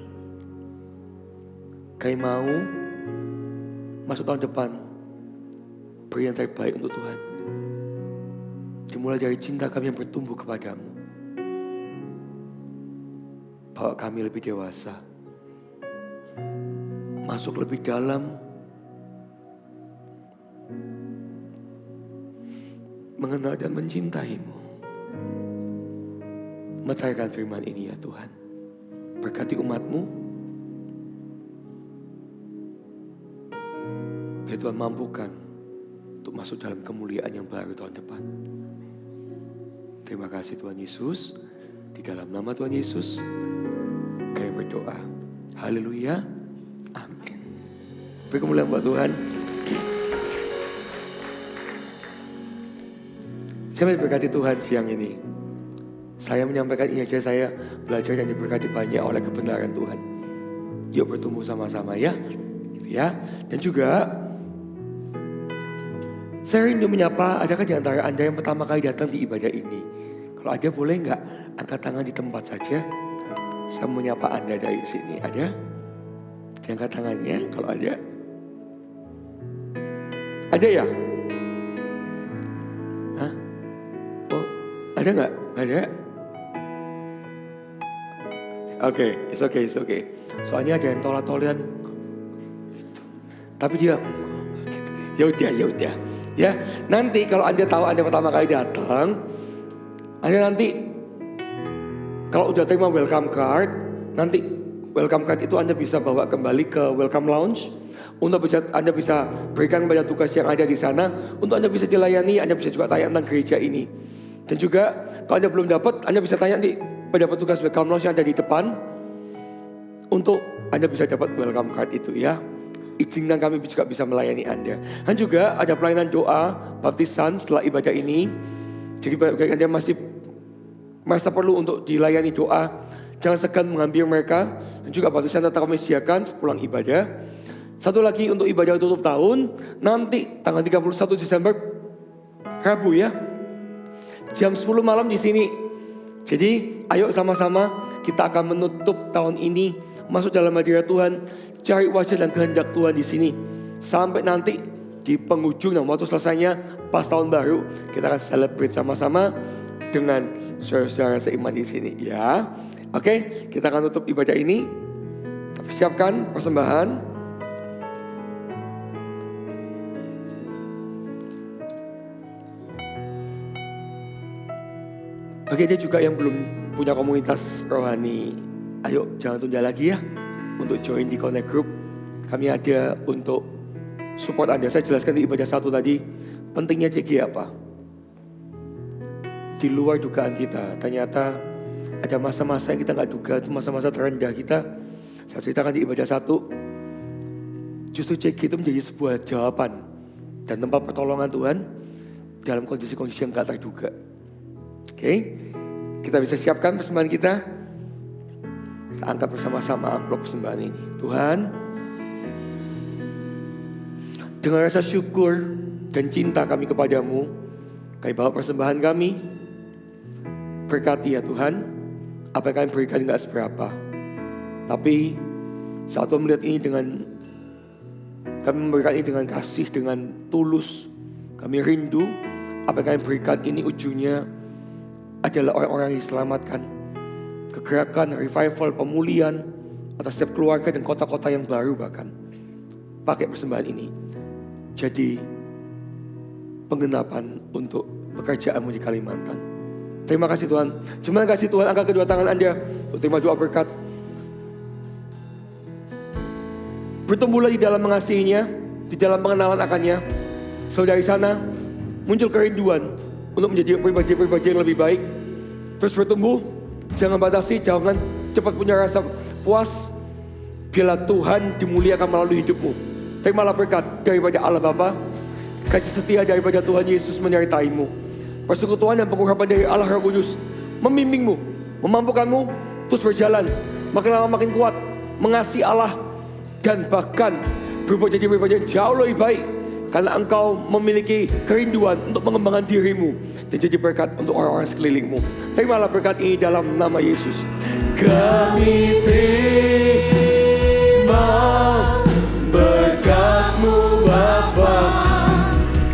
Speaker 7: Kami mau masuk tahun depan beri yang terbaik untuk Tuhan. Dimulai dari cinta kami yang bertumbuh kepadamu. Bawa kami lebih dewasa, masuk lebih dalam, mengenal dan mencintai-Mu. Meteraikan firman ini ya Tuhan. Berkati umat-Mu, biar Tuhan mampukan untuk masuk dalam kemuliaan yang baru tahun depan. Terima kasih Tuhan Yesus. Di dalam nama Tuhan Yesus kami berdoa. Haleluya. Amin. Beri kemuliaan buat Tuhan. Saya diberkati Tuhan siang ini. Saya menyampaikan ini aja, saya belajar dan diberkati banyak oleh kebenaran Tuhan. Yuk bertumbuh sama-sama ya. Gitu ya. Dan juga saya rindu menyapa, adakah di antara Anda yang pertama kali datang di ibadah ini? Kalau ada boleh nggak angkat tangan di tempat saja. Saya menyapa Anda dari sini. Ada? Angkat tangannya kalau ada. Ada ya? Hah? Oh, ada nggak? Ada? Oke, it's okay. Soalnya ada yang tolak-tolian. Tapi dia, ya udah. Ya, nanti kalau Anda tahu Anda pertama kali datang, Anda nanti kalau udah terima welcome card, nanti welcome card itu Anda bisa bawa kembali ke welcome lounge. Anda bisa berikan pada tugas yang ada di sana untuk Anda bisa dilayani. Anda bisa juga tanya tentang gereja ini. Dan juga kalau Anda belum dapat, Anda bisa tanya nanti pada petugas welcome lounge yang ada di depan untuk Anda bisa dapat welcome card itu ya. Izinkan kami juga bisa melayani Anda. Dan juga ada pelayanan doa baptisan setelah ibadah ini. Jadi bagi Anda masih merasa perlu untuk dilayani doa, jangan segan mengambil mereka. Dan juga baptisan tetap kami sediakan sepulang ibadah. Satu lagi untuk ibadah tutup tahun, nanti tanggal 31 Desember, Rabu ya, jam 10 malam di sini. Jadi ayo sama-sama kita akan menutup tahun ini, masuk dalam hadirat Tuhan, cari wajah dan kehendak Tuhan di sini. Sampai nanti di penghujung dan waktu selesainya pas tahun baru, kita akan celebrate sama-sama dengan saudara-saudara seiman di sini ya. Oke, kita akan tutup ibadah ini. Siapkan persembahan. Bagi dia juga yang belum punya komunitas rohani, ayo jangan tunda lagi ya untuk join di Connect Group. Kami ada untuk support Anda. Saya jelaskan di ibadah 1 tadi, pentingnya CG apa? Di luar dugaan kita, ternyata ada masa-masa yang kita gak duga, itu masa-masa terendah kita. Saya ceritakan di ibadah 1, justru CG itu menjadi sebuah jawaban dan tempat pertolongan Tuhan dalam kondisi-kondisi yang gak terduga. Oke, kita bisa siapkan persembahan kita. Kita angkat bersama-sama amplop persembahan ini. Tuhan, dengan rasa syukur dan cinta kami kepadamu, kami bawa persembahan kami. Berkati ya Tuhan, apa yang kami berikan gak seberapa. Tapi saat Tuhan melihat ini kami memberikan ini dengan kasih, dengan tulus. Kami rindu apa yang kami berikan ini ujungnya adalah orang-orang yang diselamatkan. Kegerakan, revival, pemulihan atas setiap keluarga dan kota-kota yang baru bahkan. Pakai persembahan ini jadi penggenapan untuk pekerjaanmu di Kalimantan. Terima kasih Tuhan. Terima kasih Tuhan, angkat kedua tangan Anda untuk terima doa berkat. Bertumbuhlah di dalam mengasihinya, di dalam pengenalan akannya. So dari sana muncul kerinduan untuk menjadi pribadi-pribadi yang lebih baik. Terus bertumbuh, jangan batasi, jangan cepat punya rasa puas. Biarlah Tuhan dimuliakan melalui hidupmu. Terimalah berkat daripada Allah Bapa, kasih setia daripada Tuhan Yesus menyertaimu, persekutuan dan pengurapan dari Allah Roh Kudus membimbingmu, memampukanmu terus berjalan makin lama makin kuat, mengasihi Allah dan bahkan berubah jadi pribadi yang jauh lebih baik. Karena engkau memiliki kerinduan untuk mengembangkan dirimu dan jadi berkat untuk orang-orang sekelilingmu. Terimalah berkat ini dalam nama Yesus. Kami terima berkat-Mu Bapa,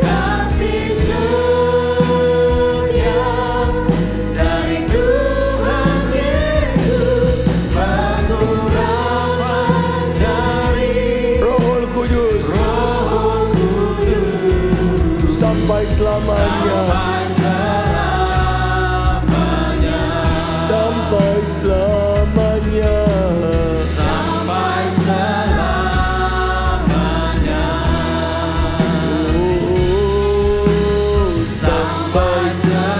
Speaker 7: kasih setia dari Tuhan Yesus, pengurapan dari Roh Kudus. Sampai selamanya, sampai selamanya, sampai selamanya, sampai selamanya.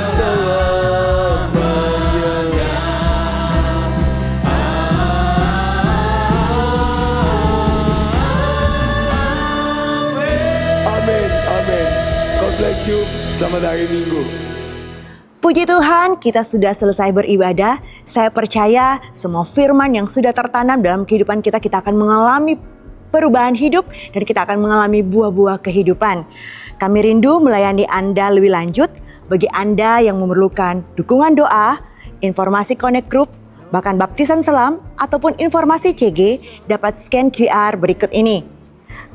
Speaker 7: Amin, amin. God bless you. Selamat hari Minggu.
Speaker 4: Puji Tuhan, kita sudah selesai beribadah. Saya percaya semua firman yang sudah tertanam dalam kehidupan kita, kita akan mengalami perubahan hidup dan kita akan mengalami buah-buah kehidupan. Kami rindu melayani Anda lebih lanjut. Bagi Anda yang memerlukan dukungan doa, informasi Connect Group, bahkan baptisan selam, ataupun informasi CG, dapat scan QR berikut ini.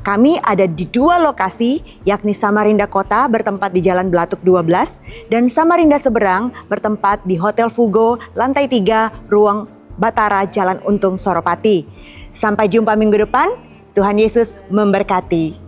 Speaker 4: Kami ada di 2 lokasi, yakni Samarinda Kota bertempat di Jalan Belatuk 12 dan Samarinda Seberang bertempat di Hotel Fugo, lantai 3, Ruang Batara, Jalan Untung, Soropati. Sampai jumpa minggu depan, Tuhan Yesus memberkati.